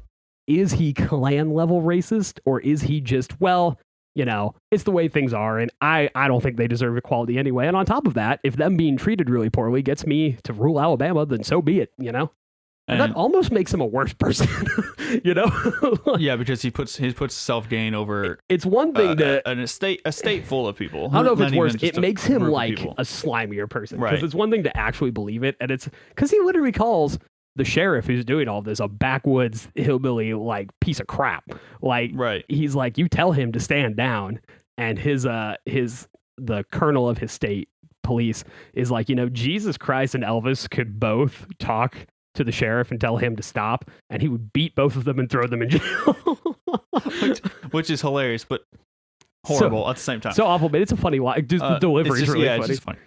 [SPEAKER 2] is he clan level racist, or is he just, it's the way things are, and I don't think they deserve equality anyway. And on top of that, if them being treated really poorly gets me to rule Alabama, then so be it, And that almost makes him a worse person,
[SPEAKER 1] Yeah, because he puts self-gain over.
[SPEAKER 2] It's one thing to
[SPEAKER 1] a state full of people.
[SPEAKER 2] I don't know if it's worse. It makes him like a slimier person.
[SPEAKER 1] Right.
[SPEAKER 2] Because it's one thing to actually believe it, and it's because he literally calls the sheriff who's doing all this a backwoods hillbilly piece of crap.
[SPEAKER 1] Right.
[SPEAKER 2] He's like, you tell him to stand down, and the colonel of his state police is like, Jesus Christ and Elvis could both talk to the sheriff and tell him to stop, and he would beat both of them and throw them in jail.
[SPEAKER 1] which is hilarious, but horrible at the same time.
[SPEAKER 2] So awful, but it's a funny line. Just the delivery is really funny.
[SPEAKER 1] It's just funny.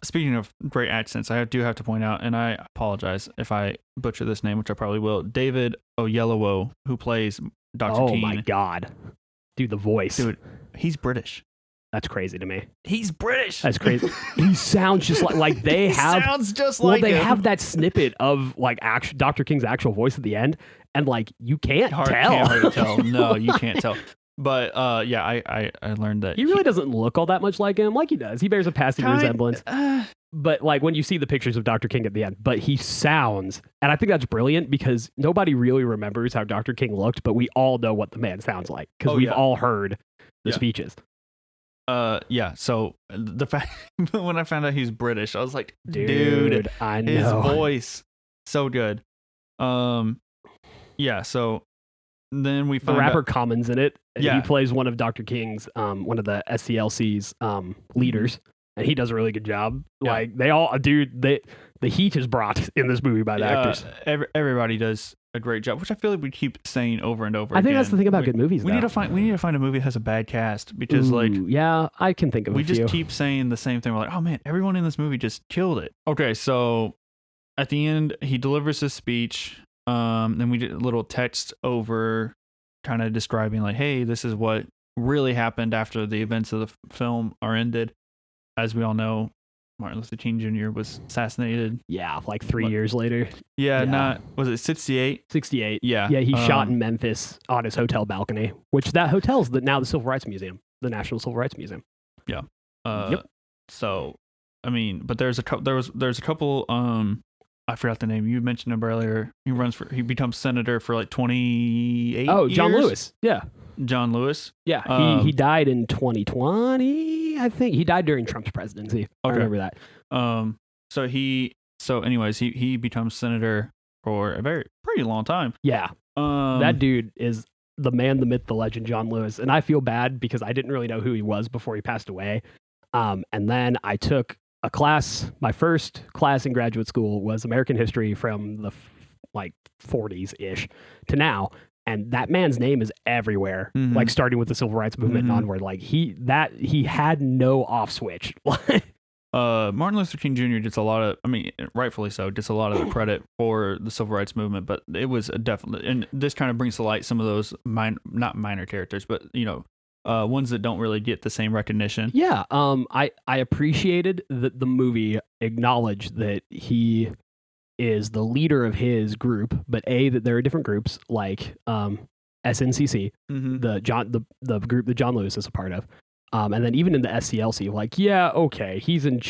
[SPEAKER 1] Speaking of great accents, I do have to point out, and I apologize if I butcher this name, which I probably will, David Oyelowo, who plays Dr. King.
[SPEAKER 2] Oh my God. Dude, the voice.
[SPEAKER 1] Dude, he's British.
[SPEAKER 2] That's crazy to me.
[SPEAKER 1] He's British.
[SPEAKER 2] That's crazy. He sounds just like they have.
[SPEAKER 1] Sounds just like
[SPEAKER 2] they
[SPEAKER 1] him.
[SPEAKER 2] have that snippet of Dr. King's actual voice at the end, and you can't tell.
[SPEAKER 1] Hard to tell. No, you can't tell. But I learned that
[SPEAKER 2] he really doesn't look all that much like him. Like he does. He bears a passing resemblance. But when you see the pictures of Dr. King at the end, but he sounds, and I think that's brilliant because nobody really remembers how Dr. King looked, but we all know what the man sounds like because we've all heard the speeches.
[SPEAKER 1] So the fact when I found out he's British, I was like,
[SPEAKER 2] dude, I know
[SPEAKER 1] his voice so good. So then we find
[SPEAKER 2] the rapper
[SPEAKER 1] out,
[SPEAKER 2] Common's in it. And he plays one of Dr. King's one of the SCLC's leaders, and he does a really good job.
[SPEAKER 1] Yeah.
[SPEAKER 2] They all, the heat is brought in this movie by the actors.
[SPEAKER 1] Everybody does a great job, which I feel like we keep saying over and over.
[SPEAKER 2] I think that's the thing about good movies.
[SPEAKER 1] We need to find a movie that has a bad cast because
[SPEAKER 2] I can think of
[SPEAKER 1] we
[SPEAKER 2] a few.
[SPEAKER 1] just keep saying the same thing. We're like, oh man, everyone in this movie just killed it. Okay, so at the end he delivers his speech. Then we did a little text over, kind of describing hey, this is what really happened after the events of the film are ended. As we all know, Martin Luther King Jr. was assassinated.
[SPEAKER 2] Yeah, like 3
[SPEAKER 1] What?
[SPEAKER 2] years later.
[SPEAKER 1] Yeah,
[SPEAKER 2] Yeah.
[SPEAKER 1] was it 68?
[SPEAKER 2] 68.
[SPEAKER 1] Yeah.
[SPEAKER 2] Yeah, he shot in Memphis on his hotel balcony, which that hotel's now the Civil Rights Museum, the National Civil Rights Museum.
[SPEAKER 1] Yeah.
[SPEAKER 2] Yep.
[SPEAKER 1] So, I mean, but there's a couple. I forgot the name. You mentioned him earlier. He becomes senator for like 28.
[SPEAKER 2] Oh, John
[SPEAKER 1] years?
[SPEAKER 2] Lewis. Yeah.
[SPEAKER 1] John Lewis.
[SPEAKER 2] Yeah. He died in 2020. I think he died during Trump's presidency. I remember that.
[SPEAKER 1] So anyways, he becomes senator for a pretty long time.
[SPEAKER 2] Yeah. That dude is the man, the myth, the legend, John Lewis. And I feel bad because I didn't really know who he was before he passed away. And then I took a class. My first class in graduate school was American history from the 40s ish to now. And that man's name is everywhere, like starting with the civil rights movement and onward. Like he had no off switch.
[SPEAKER 1] Martin Luther King Jr. gets a lot of, I mean, rightfully so, gets a lot of the credit for the civil rights movement, but it was definitely, and this kind of brings to light some of those not minor characters, but ones that don't really get the same recognition.
[SPEAKER 2] Yeah. I appreciated that the movie acknowledged that he is the leader of his group, but that there are different groups like SNCC, the group that John Lewis is a part of. And then even in the SCLC, like, yeah, okay, he's in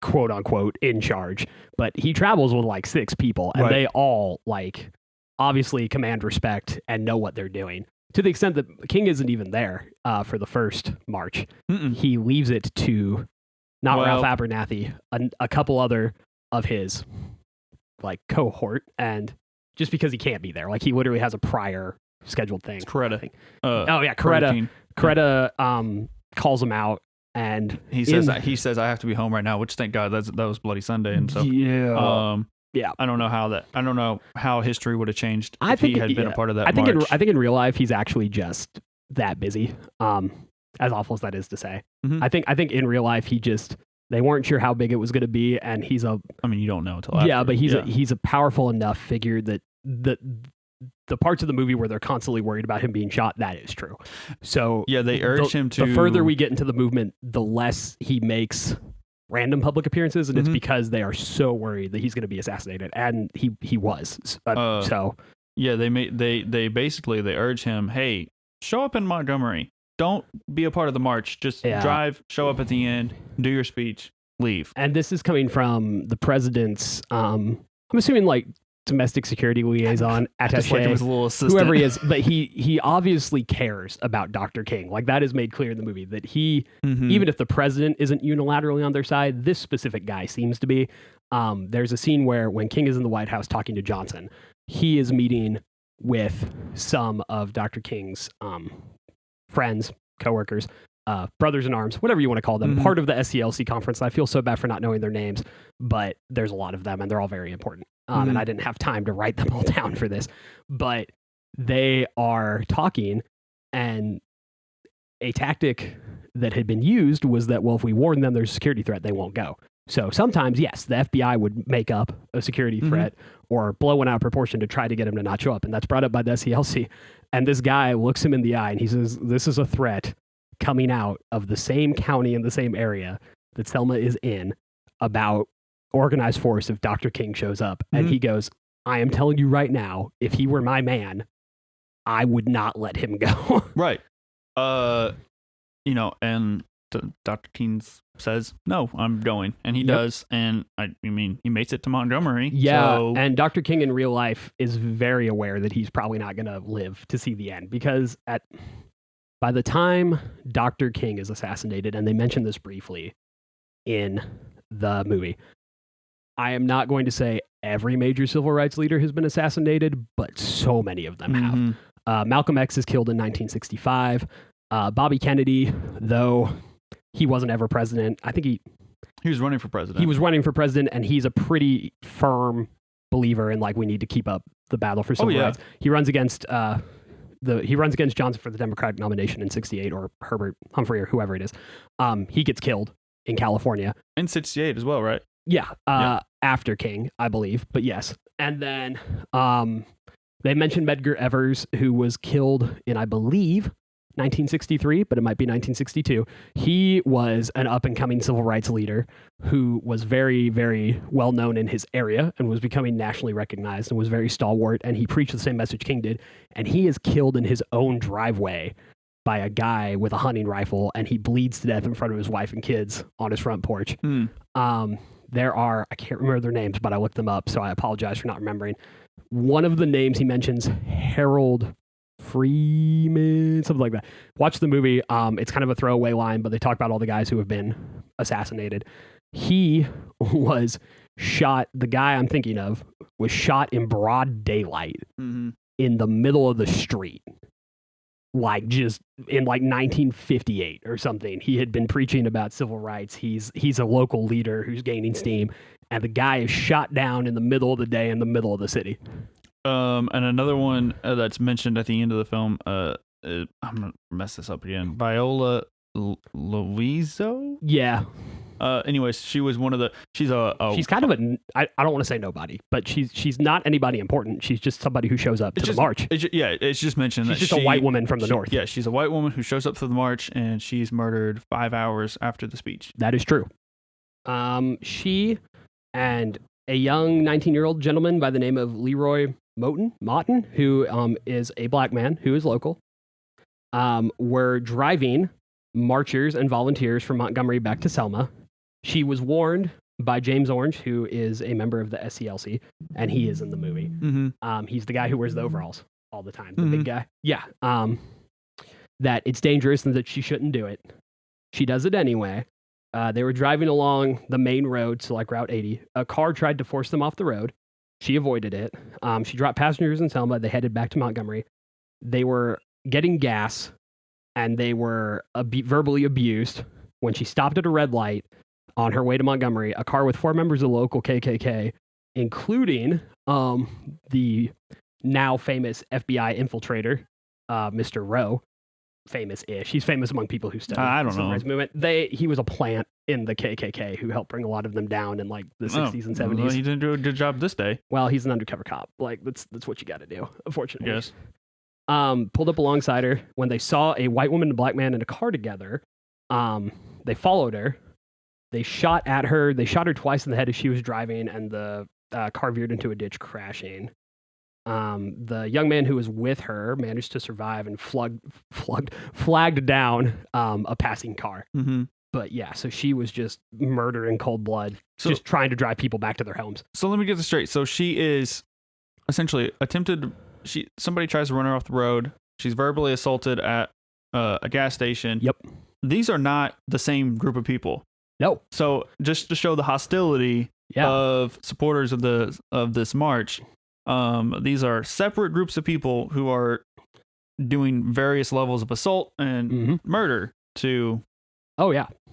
[SPEAKER 2] quote unquote in charge, but he travels with like 6 people and they all like obviously command respect and know what they're doing to the extent that King isn't even there for the first march. He leaves it to Ralph Abernathy, a couple other of his like cohort, and just because he can't be there, like he literally has a prior scheduled thing.
[SPEAKER 1] Coretta.
[SPEAKER 2] Coretta calls him out, and
[SPEAKER 1] he says I have to be home right now, which thank God that was Bloody Sunday, and so
[SPEAKER 2] yeah.
[SPEAKER 1] I don't know how history would have changed if he had been a part of that.
[SPEAKER 2] I think in real life he's actually just that busy. As awful as that is to say, I think in real life they weren't sure how big it was going to be, and he's a.
[SPEAKER 1] I mean, you don't know until after.
[SPEAKER 2] Yeah, but he's a powerful enough figure that the parts of the movie where they're constantly worried about him being shot, that is true. So
[SPEAKER 1] yeah, they urge him to.
[SPEAKER 2] The further we get into the movement, the less he makes random public appearances, and it's because they are so worried that he's going to be assassinated, and he was. So
[SPEAKER 1] yeah, they basically urge him, hey, show up in Montgomery. Don't be a part of the march. Just drive, show up at the end, do your speech, leave.
[SPEAKER 2] And this is coming from the president's, I'm assuming like domestic security liaison, attaché,
[SPEAKER 1] like his little assistant.
[SPEAKER 2] Whoever he is. But he obviously cares about Dr. King. Like that is made clear in the movie that he, even if the president isn't unilaterally on their side, this specific guy seems to be. There's a scene where when King is in the White House talking to Johnson, he is meeting with some of Dr. King's friends, coworkers, brothers in arms, whatever you want to call them, part of the SCLC conference. I feel so bad for not knowing their names, but there's a lot of them and they're all very important. And I didn't have time to write them all down for this, but they are talking, and a tactic that had been used was that, well, if we warn them there's a security threat, they won't go. So sometimes, yes, the FBI would make up a security threat or blow one out of proportion to try to get him to not show up. And that's brought up by the SCLC. And this guy looks him in the eye and he says, this is a threat coming out of the same county in the same area that Selma is in about organized force if Dr. King shows up. And he goes, I am telling you right now, if he were my man, I would not let him go.
[SPEAKER 1] Right. And Dr. King says, no, I'm going. And he does. And I mean, he makes it to Montgomery.
[SPEAKER 2] Yeah.
[SPEAKER 1] So.
[SPEAKER 2] And Dr. King in real life is very aware that he's probably not going to live to see the end, because by the time Dr. King is assassinated, and they mention this briefly in the movie, I am not going to say every major civil rights leader has been assassinated, but so many of them have. Malcolm X is killed in 1965. Bobby Kennedy, though he wasn't ever president, I think he
[SPEAKER 1] was running for president.
[SPEAKER 2] He was running for president, and he's a pretty firm believer in, like, we need to keep up the battle for civil rights. He runs against Johnson for the Democratic nomination in 68, or Humphrey or whoever it is. He gets killed in California.
[SPEAKER 1] In 68 as well, right?
[SPEAKER 2] Yeah. After King, I believe, but yes. And then they mentioned Medgar Evers, who was killed in, I believe, 1963, but it might be 1962. He was an up-and-coming civil rights leader who was very, very well known in his area and was becoming nationally recognized and was very stalwart, and he preached the same message King did, and he is killed in his own driveway by a guy with a hunting rifle, and he bleeds to death in front of his wife and kids on his front porch. There are, I can't remember their names, but I looked them up, so I apologize for not remembering. One of the names he mentions, Harold Freeman, something like that. Watch the movie. It's kind of a throwaway line, but they talk about all the guys who have been assassinated. He was shot, the guy I'm thinking of was shot in broad daylight in the middle of the street. Like just in like 1958 or something. He had been preaching about civil rights. He's a local leader who's gaining steam, and the guy is shot down in the middle of the day in the middle of the city.
[SPEAKER 1] And another one that's mentioned at the end of the film, I'm gonna mess this up again. Viola Luiso?
[SPEAKER 2] Yeah.
[SPEAKER 1] Anyways, she was one of the. She's
[SPEAKER 2] kind of a. I don't want to say nobody, but she's not anybody important. She's just somebody who shows up to the march.
[SPEAKER 1] It's just mentioned.
[SPEAKER 2] She's just a white woman from the north.
[SPEAKER 1] Yeah, she's a white woman who shows up to the march, and she's murdered 5 hours after the speech.
[SPEAKER 2] That is true. She and a young 19-year-old gentleman by the name of Leroy Moughton, who is a black man who is local, were driving marchers and volunteers from Montgomery back to Selma. She was warned by James Orange, who is a member of the SCLC, and he is in the movie. He's the guy who wears the overalls all the time, the big guy. Yeah. That it's dangerous and that she shouldn't do it. She does it anyway. They were driving along the main road, so like Route 80. A car tried to force them off the road. She avoided it. She dropped passengers in Selma. They headed back to Montgomery. They were getting gas, and they were verbally abused. When she stopped at a red light on her way to Montgomery, a car with 4 members of the local KKK, including the now famous FBI infiltrator, Mr. Rowe, famous-ish. He's famous among people who study the civil rights movement. He was a plant in the KKK who helped bring a lot of them down in like the 60s and 70s.
[SPEAKER 1] Well, he didn't do a good job this day.
[SPEAKER 2] Well, he's an undercover cop. Like that's what you got to do, unfortunately.
[SPEAKER 1] Yes.
[SPEAKER 2] Pulled up alongside her. When they saw a white woman and a black man in a car together, they followed her. They shot at her. They shot her twice in the head as she was driving, and the car veered into a ditch, crashing. The young man who was with her managed to survive and flagged down a passing car. But yeah, so she was just murdered in cold blood, just trying to drive people back to their homes.
[SPEAKER 1] So let me get this straight. So she is essentially somebody tries to run her off the road. She's verbally assaulted at a gas station.
[SPEAKER 2] Yep.
[SPEAKER 1] These are not the same group of people.
[SPEAKER 2] No.
[SPEAKER 1] So just to show the hostility of supporters of this march, these are separate groups of people who are doing various levels of assault and murder to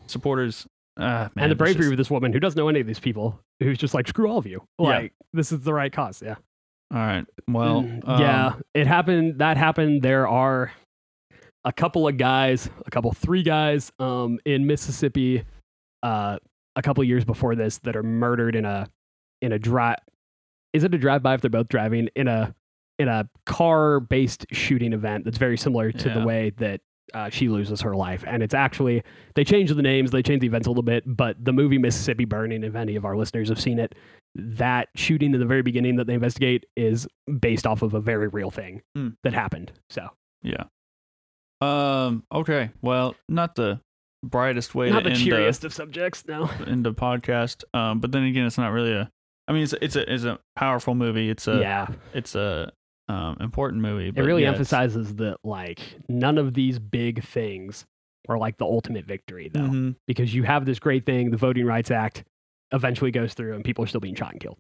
[SPEAKER 1] supporters.
[SPEAKER 2] And the bravery of this woman who doesn't know any of these people, who's just like, screw all of you. Like, this is the right cause. Yeah.
[SPEAKER 1] All right. Well,
[SPEAKER 2] it happened. That happened. There are a couple of guys, 3 guys in Mississippi a couple years before this that are murdered in a drive. Is it a drive-by if they're both driving in a car-based shooting event that's very similar to the way that she loses her life? And it's actually, they changed the names, they changed the events a little bit, but the movie Mississippi Burning, if any of our listeners have seen it, that shooting in the very beginning that they investigate is based off of a very real thing that happened. So
[SPEAKER 1] yeah. Okay. Well, not the brightest way
[SPEAKER 2] not
[SPEAKER 1] to
[SPEAKER 2] the
[SPEAKER 1] end
[SPEAKER 2] cheeriest of subjects, no.
[SPEAKER 1] End the podcast. But then again, it's not really it's a powerful movie. It's a important movie.
[SPEAKER 2] It really emphasizes that like none of these big things are like the ultimate victory though, because you have this great thing, the Voting Rights Act eventually goes through and people are still being shot and killed.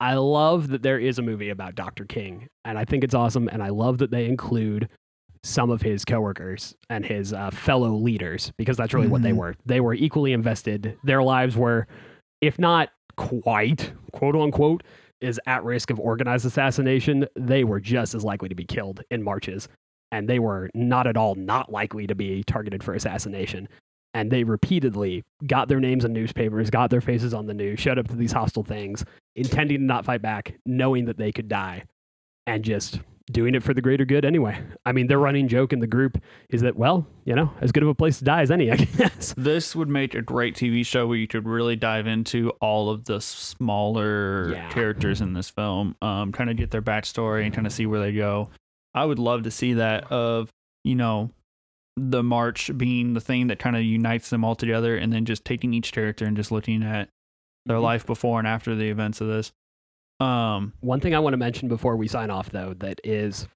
[SPEAKER 2] I love that there is a movie about Dr. King, and I think it's awesome, and I love that they include some of his coworkers and his fellow leaders, because that's really what they were. They were equally invested. Their lives were, if not quite, quote unquote, is at risk of organized assassination, they were just as likely to be killed in marches. And they were not at all not likely to be targeted for assassination. And they repeatedly got their names in newspapers, got their faces on the news, showed up to these hostile things, intending to not fight back, knowing that they could die, and just doing it for the greater good anyway. I mean, their running joke in the group is that, well, as good of a place to die as any, I guess.
[SPEAKER 1] This would make a great TV show where you could really dive into all of the smaller characters in this film, kind of get their backstory and kind of see where they go. I would love to see that of, the march being the thing that kind of unites them all together, and then just taking each character and just looking at their life before and after the events of this.
[SPEAKER 2] One thing I want to mention before we sign off, though, that is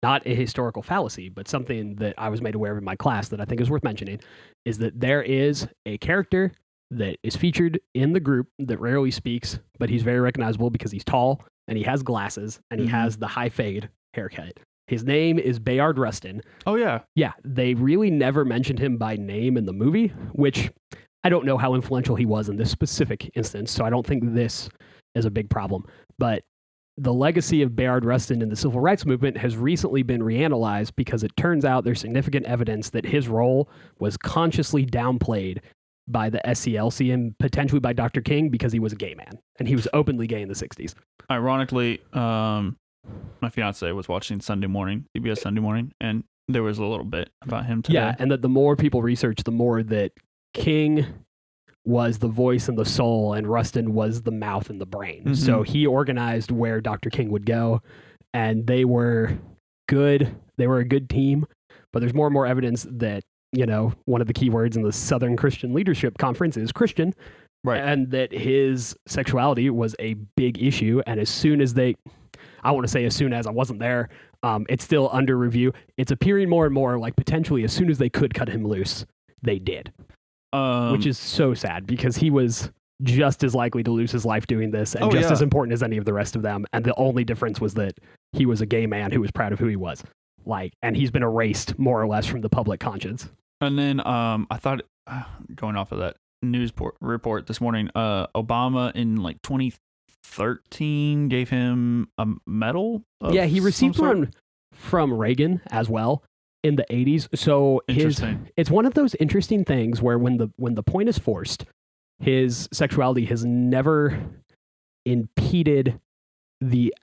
[SPEAKER 2] not a historical fallacy, but something that I was made aware of in my class that I think is worth mentioning, is that there is a character that is featured in the group that rarely speaks, but he's very recognizable because he's tall and he has glasses and he has the high fade haircut. His name is Bayard Rustin.
[SPEAKER 1] Oh, yeah.
[SPEAKER 2] Yeah, they really never mentioned him by name in the movie, which I don't know how influential he was in this specific instance, so I don't think this is a big problem. But the legacy of Bayard Rustin in the civil rights movement has recently been reanalyzed because it turns out there's significant evidence that his role was consciously downplayed by the SCLC and potentially by Dr. King because he was a gay man, and he was openly gay in the 60s.
[SPEAKER 1] Ironically, my fiance was watching CBS Sunday Morning, and there was a little bit about him today.
[SPEAKER 2] Yeah, and that the more people research, the more that King was the voice and the soul, and Rustin was the mouth and the brain. Mm-hmm. So he organized where Dr. King would go, and they were good. They were a good team, but there's more and more evidence that, one of the key words in the Southern Christian Leadership Conference is Christian,
[SPEAKER 1] right? And
[SPEAKER 2] that his sexuality was a big issue. And as soon as I wasn't there, it's still under review. It's appearing more and more like potentially as soon as they could cut him loose, they did. Which is so sad because he was just as likely to lose his life doing this and as important as any of the rest of them. And the only difference was that he was a gay man who was proud of who he was. And he's been erased more or less from the public conscience.
[SPEAKER 1] And then I thought, going off of that news report this morning, Obama in 2013 gave him a medal.
[SPEAKER 2] Yeah, he received one from Reagan as well in the 80s. So it's one of those interesting things where when the point is forced, his sexuality has never impeded the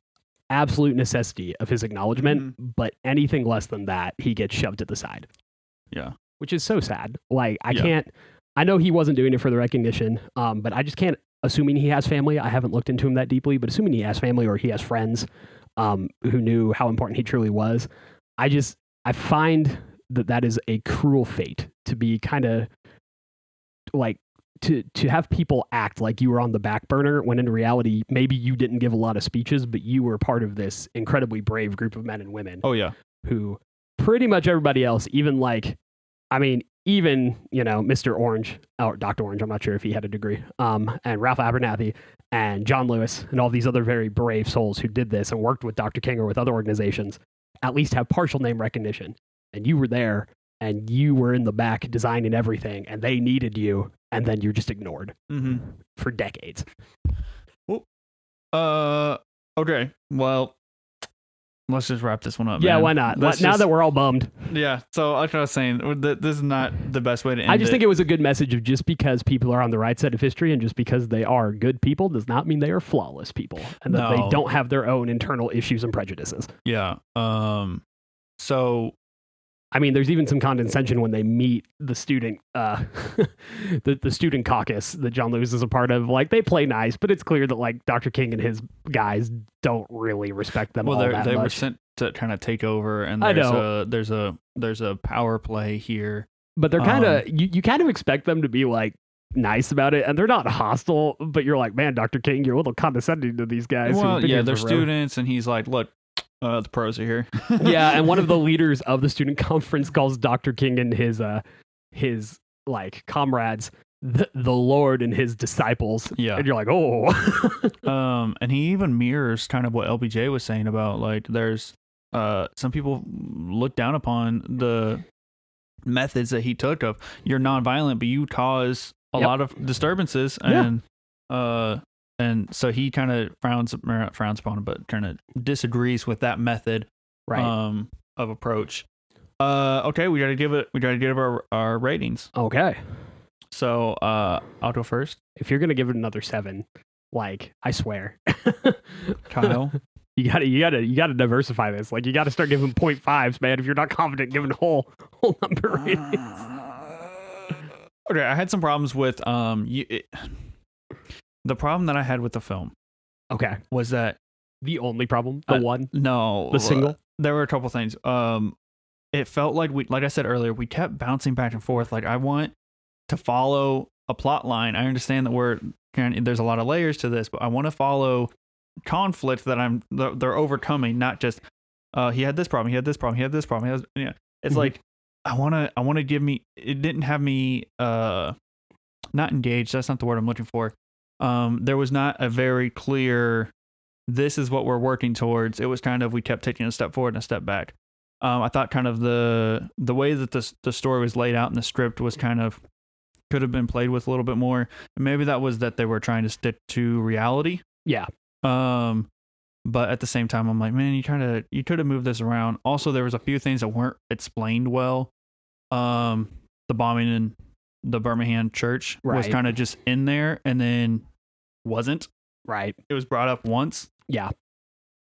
[SPEAKER 2] absolute necessity of his acknowledgement, but anything less than that, he gets shoved to the side.
[SPEAKER 1] Yeah.
[SPEAKER 2] Which is so sad. I know he wasn't doing it for the recognition, but I just can't, assuming he has family, I haven't looked into him that deeply, but assuming he has family or he has friends who knew how important he truly was, I find that is a cruel fate to be kind of to have people act like you were on the back burner when in reality, maybe you didn't give a lot of speeches, but you were part of this incredibly brave group of men and women.
[SPEAKER 1] Oh, yeah.
[SPEAKER 2] Who pretty much everybody else, even Mr. Orange, or Dr. Orange, I'm not sure if he had a degree, and Ralph Abernathy and John Lewis and all these other very brave souls who did this and worked with Dr. King or with other organizations, at least have partial name recognition. And you were there and you were in the back designing everything and they needed you and then you're just ignored for decades.
[SPEAKER 1] Well, okay. Well, let's just wrap this one up.
[SPEAKER 2] Yeah,
[SPEAKER 1] man.
[SPEAKER 2] Why not? Now that we're all bummed.
[SPEAKER 1] Yeah, so like I was saying, this is not the best way to end
[SPEAKER 2] I just think it was a good message of just because people are on the right side of history and just because they are good people does not mean they are flawless people and that they don't have their own internal issues and prejudices.
[SPEAKER 1] Yeah. So...
[SPEAKER 2] I mean, there's even some condescension when they meet the student, the student caucus that John Lewis is a part of. They play nice, but it's clear that Dr. King and his guys don't really respect them all that much. They
[SPEAKER 1] were sent to kind of take over, and there's a power play here.
[SPEAKER 2] But they're kind of you kind of expect them to be nice about it, and they're not hostile. But you're like, man, Dr. King, you're a little condescending to these guys.
[SPEAKER 1] Well, yeah, they're students, and he's like, look. The pros are here.
[SPEAKER 2] Yeah, and one of the leaders of the student conference calls Dr. King and his comrades the Lord and his disciples.
[SPEAKER 1] Yeah,
[SPEAKER 2] and you're like, oh.
[SPEAKER 1] And he even mirrors kind of what LBJ was saying about there's some people look down upon the methods that he took of you're nonviolent, but you cause a lot of disturbances and. And so he kind of frowns upon it, but kind of disagrees with that method of approach. Okay, we gotta give our ratings.
[SPEAKER 2] Okay.
[SPEAKER 1] So I'll go first.
[SPEAKER 2] If you're gonna give it another 7, I swear.
[SPEAKER 1] Kyle.
[SPEAKER 2] You gotta diversify this. Like, you gotta start giving 0.5s, man. If you're not confident giving whole number ratings.
[SPEAKER 1] Okay, I had some problems with the problem that I had with the film
[SPEAKER 2] Okay.
[SPEAKER 1] was that
[SPEAKER 2] The only problem, the one,
[SPEAKER 1] no,
[SPEAKER 2] the single.
[SPEAKER 1] there were a couple things. It felt like like I said earlier, we kept bouncing back and forth. Like, I want to follow a plot line. I understand that there's a lot of layers to this, but I want to follow conflict that they're overcoming, not just he had this problem, he had this problem, he had this problem. It's like I want to give me. It didn't have me not engaged. That's not the word I'm looking for. There was not a very clear, this is what we're working towards. It was kind of, we kept taking a step forward and a step back. I thought kind of the way that the story was laid out in the script was kind of, could have been played with a little bit more. And maybe that was that they were trying to stick to reality.
[SPEAKER 2] Yeah.
[SPEAKER 1] But at the same time, I'm like, man, you could have moved this around. Also, there was a few things that weren't explained well. The bombing in the Birmingham church was kind of just in there and then wasn't.
[SPEAKER 2] Right.
[SPEAKER 1] It was brought up once.
[SPEAKER 2] Yeah.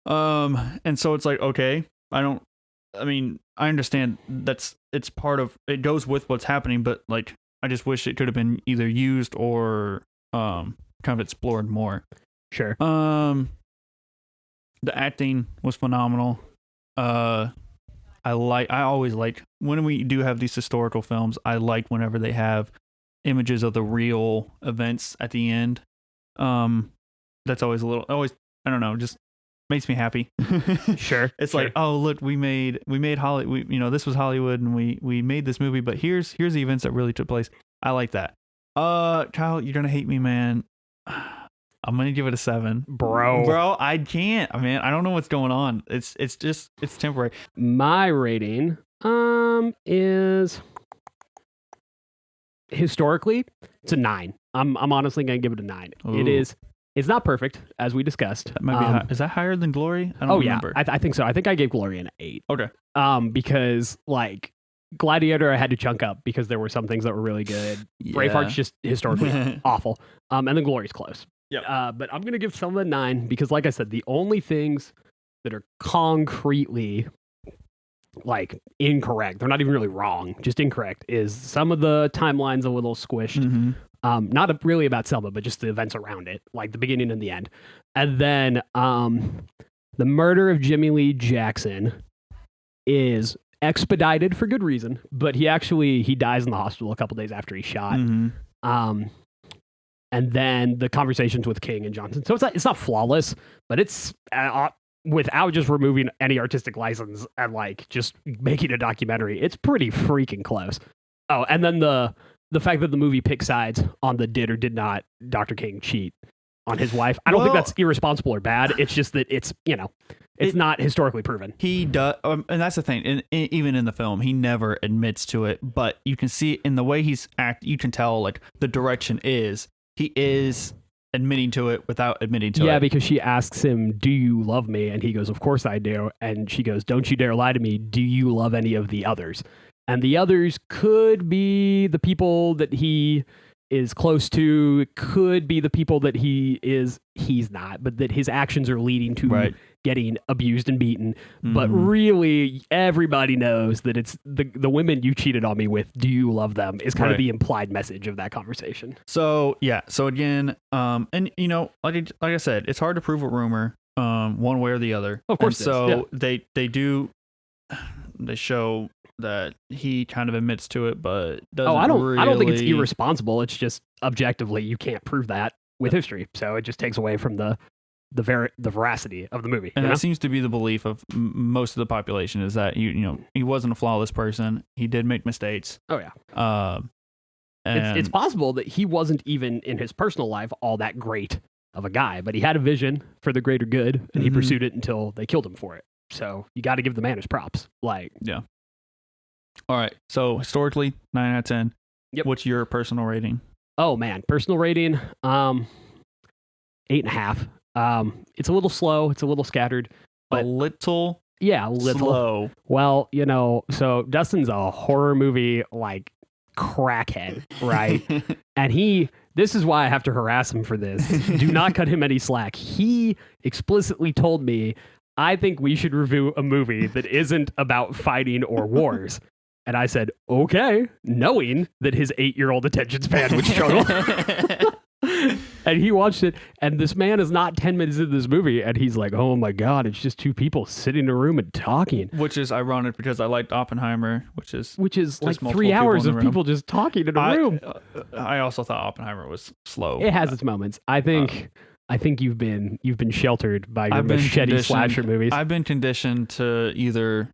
[SPEAKER 1] And so it's like, okay, I understand it's part of, it goes with what's happening, but like, I just wish it could have been either used or kind of explored more.
[SPEAKER 2] Sure.
[SPEAKER 1] The acting was phenomenal. I always like when we do have these historical films, I like whenever they have images of the real events at the end. That's always I don't know, just makes me happy.
[SPEAKER 2] Sure.
[SPEAKER 1] It's like, oh, look, we made Hollywood, this was Hollywood and we made this movie, but here's the events that really took place. I like that. Kyle, you're gonna hate me, man. I'm gonna give it a 7. Bro, I can't. I mean, I don't know what's going on. It's temporary.
[SPEAKER 2] My rating is, historically, it's a 9. I'm honestly gonna give it a 9.
[SPEAKER 1] Ooh.
[SPEAKER 2] It's not perfect, as we discussed.
[SPEAKER 1] That might be high. Is that higher than Glory? I don't remember.
[SPEAKER 2] Yeah, I think so. I think I gave Glory an 8.
[SPEAKER 1] Okay.
[SPEAKER 2] Because like Gladiator, I had to chunk up because there were some things that were really good.
[SPEAKER 1] Yeah.
[SPEAKER 2] Braveheart's just historically awful. And then Glory's close.
[SPEAKER 1] Yeah.
[SPEAKER 2] But I'm gonna give Selma a 9 because, like I said, the only things that are concretely like incorrect, they're not even really wrong, just incorrect, is some of the timelines a little squished. Not really about Selma, but just the events around it, like the beginning and the end. And then the murder of Jimmy Lee Jackson is expedited for good reason, but he dies in the hospital a couple days after he's shot. And then the conversations with King and Johnson. So it's not flawless, but it's without just removing any artistic license and like just making a documentary, it's pretty freaking close. Oh, and then the fact that the movie picks sides on the did or did not Dr. King cheat on his wife. I don't think that's irresponsible or bad. It's just that it's not historically proven.
[SPEAKER 1] He does, and that's the thing. Even in the film, he never admits to it, but you can see in the way he's you can tell like the direction is. He is admitting to it without admitting to it.
[SPEAKER 2] Yeah, because she asks him, "Do you love me?" And he goes, "Of course I do." And she goes, "Don't you dare lie to me. Do you love any of the others?" And the others could be the people that he is close to. It could be the people that he's not, but that his actions are leading to getting abused and beaten. But really, everybody knows that it's the women you cheated on me with. Do you love them? Is kind of the implied message of that conversation.
[SPEAKER 1] So yeah. So again, and like I said, it's hard to prove a rumor, one way or the other.
[SPEAKER 2] Of course.
[SPEAKER 1] So they show that he kind of admits to it, but doesn't.
[SPEAKER 2] I don't think it's irresponsible. It's just objectively you can't prove that with history. So it just takes away from the veracity of the movie.
[SPEAKER 1] And that seems to be the belief of most of the population, is that he wasn't a flawless person. He did make mistakes.
[SPEAKER 2] Oh yeah. It's possible that he wasn't even in his personal life all that great of a guy, but he had a vision for the greater good, and he pursued it until they killed him for it. So you got to give the man his props.
[SPEAKER 1] Yeah. All right. So historically, 9 out of 10.
[SPEAKER 2] Yep.
[SPEAKER 1] What's your personal rating?
[SPEAKER 2] Oh man, personal rating, 8.5. It's a little slow. It's a little scattered. But
[SPEAKER 1] a little
[SPEAKER 2] slow. Well, so Dustin's a horror movie like crackhead, right? And this is why I have to harass him for this. Do not cut him any slack. He explicitly told me, I think we should review a movie that isn't about fighting or wars. And I said, okay, knowing that his 8-year-old attention span would struggle. And he watched it, and this man is not 10 minutes into this movie, and he's like, oh my God, it's just two people sitting in a room and talking.
[SPEAKER 1] Which is ironic because I liked Oppenheimer, which is
[SPEAKER 2] like 3 hours of people just talking in a room.
[SPEAKER 1] I also thought Oppenheimer was slow.
[SPEAKER 2] It has its moments. I think you've been sheltered by your machete slasher movies.
[SPEAKER 1] I've been conditioned to either,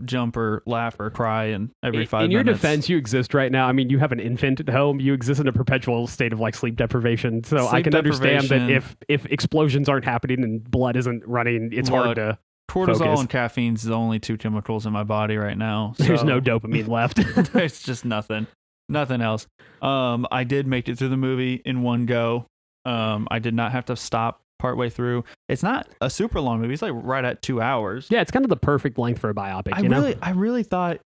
[SPEAKER 1] jump or laugh or cry in every 5 minutes.
[SPEAKER 2] In your defense, you exist right now. I mean, you have an infant at home. You exist in a perpetual state of like sleep deprivation. So I can understand that if explosions aren't happening and blood isn't running, it's hard to
[SPEAKER 1] cortisol
[SPEAKER 2] focus.
[SPEAKER 1] and caffeine's the only 2 chemicals in my body right now. So
[SPEAKER 2] there's no dopamine left.
[SPEAKER 1] There's just nothing else. I did make it through the movie in one go. I did not have to stop partway through. It's not a super long movie. It's like right at 2 hours.
[SPEAKER 2] Yeah, it's kind of the perfect length for a biopic.
[SPEAKER 1] I really thought.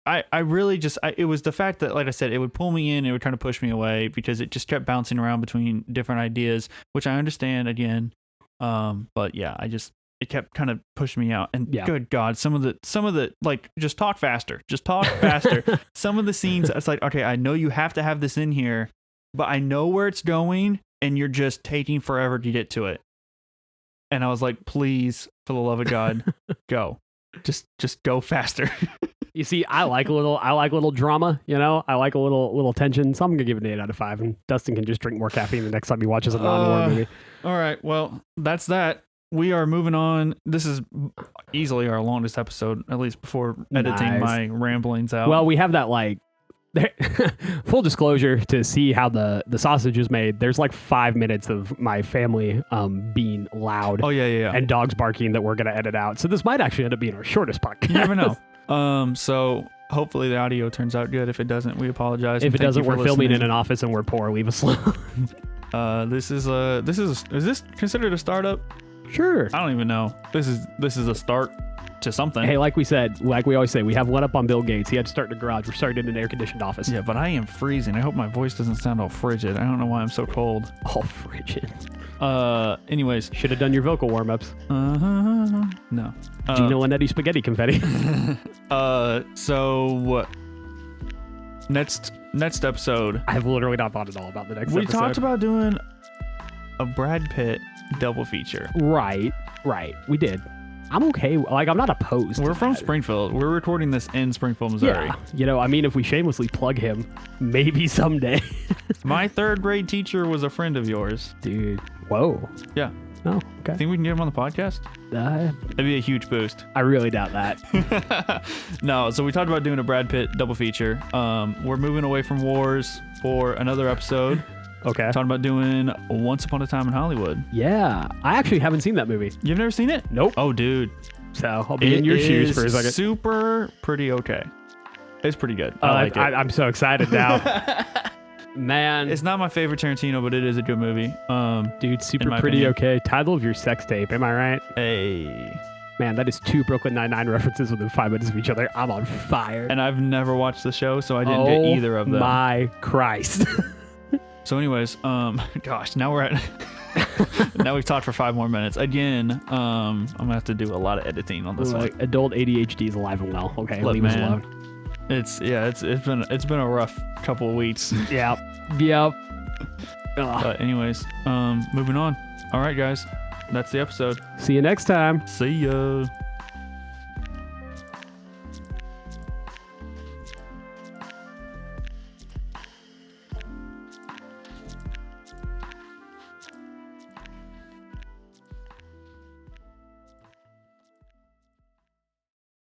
[SPEAKER 1] It was the fact that, like I said, it would pull me in, it would kind of push me away because it just kept bouncing around between different ideas, which I understand again. But yeah, it kept kind of pushing me out. And good God, some of the like, just talk faster. Some of the scenes, it's like, okay, I know you have to have this in here, but I know where it's going, and you're just taking forever to get to it. And I was like, please, for the love of God, go. Just go faster.
[SPEAKER 2] You see, I like a little drama, I like a little tension. So I'm gonna give it an 8 out of 5, and Dustin can just drink more caffeine the next time he watches a non-war movie.
[SPEAKER 1] All right, well, that's that. We are moving on. This is easily our longest episode, at least before editing my ramblings out.
[SPEAKER 2] Well, we have that full disclosure, to see how the sausage is made. There's like 5 minutes of my family being loud.
[SPEAKER 1] Oh yeah.
[SPEAKER 2] And dogs barking that we're gonna edit out. So this might actually end up being our shortest podcast.
[SPEAKER 1] You never know. So hopefully the audio turns out good. If it doesn't, we apologize.
[SPEAKER 2] If it doesn't, we're filming in an office and we're poor. Leave us alone.
[SPEAKER 1] Is this considered a startup?
[SPEAKER 2] Sure.
[SPEAKER 1] I don't even know. This is a start to something.
[SPEAKER 2] Hey, like we always say, we have one up on Bill Gates. He had to start in a garage. We're starting in an air-conditioned office.
[SPEAKER 1] Yeah, but I am freezing. I hope my voice doesn't sound all frigid. I don't know why I'm so cold.
[SPEAKER 2] All frigid.
[SPEAKER 1] Anyways.
[SPEAKER 2] Should have done your vocal warm-ups.
[SPEAKER 1] No.
[SPEAKER 2] Gino and Eddie spaghetti confetti.
[SPEAKER 1] So next episode.
[SPEAKER 2] I have literally not thought at all about the next episode.
[SPEAKER 1] We talked about doing a Brad Pitt double feature.
[SPEAKER 2] Right. We did. I'm okay. I'm not opposed.
[SPEAKER 1] We're from Springfield. We're recording this in Springfield, Missouri.
[SPEAKER 2] Yeah. If we shamelessly plug him, maybe someday.
[SPEAKER 1] My 3rd grade teacher was a friend of yours.
[SPEAKER 2] Dude. Whoa.
[SPEAKER 1] Yeah.
[SPEAKER 2] Oh, okay.
[SPEAKER 1] Think we can get him on the podcast? That'd be a huge boost.
[SPEAKER 2] I really doubt that.
[SPEAKER 1] No, so we talked about doing a Brad Pitt double feature. We're moving away from wars for another episode.
[SPEAKER 2] Okay.
[SPEAKER 1] Talking about doing Once Upon a Time in Hollywood.
[SPEAKER 2] Yeah. I actually haven't seen that movie.
[SPEAKER 1] You've never seen it?
[SPEAKER 2] Nope.
[SPEAKER 1] Oh, dude.
[SPEAKER 2] So I'll be in your shoes for a second.
[SPEAKER 1] Super pretty okay. It's pretty good.
[SPEAKER 2] I like it. I'm so excited now. Man.
[SPEAKER 1] It's not my favorite Tarantino, but it is a good movie.
[SPEAKER 2] Dude, super pretty okay. Title of your sex tape. Am I right?
[SPEAKER 1] Hey.
[SPEAKER 2] Man, that is 2 Brooklyn Nine-Nine references within 5 minutes of each other. I'm on fire.
[SPEAKER 1] And I've never watched the show, so I didn't get either of them.
[SPEAKER 2] Oh my Christ.
[SPEAKER 1] So anyways, gosh, now we're at now we've talked for 5 more minutes. Again, I'm gonna have to do a lot of editing on this one.
[SPEAKER 2] Adult ADHD is alive and well. Okay, leave us alone.
[SPEAKER 1] It's been a rough couple of weeks.
[SPEAKER 2] Yep.
[SPEAKER 1] But anyways, moving on. All right, guys, that's the episode.
[SPEAKER 2] See you next time.
[SPEAKER 1] See ya.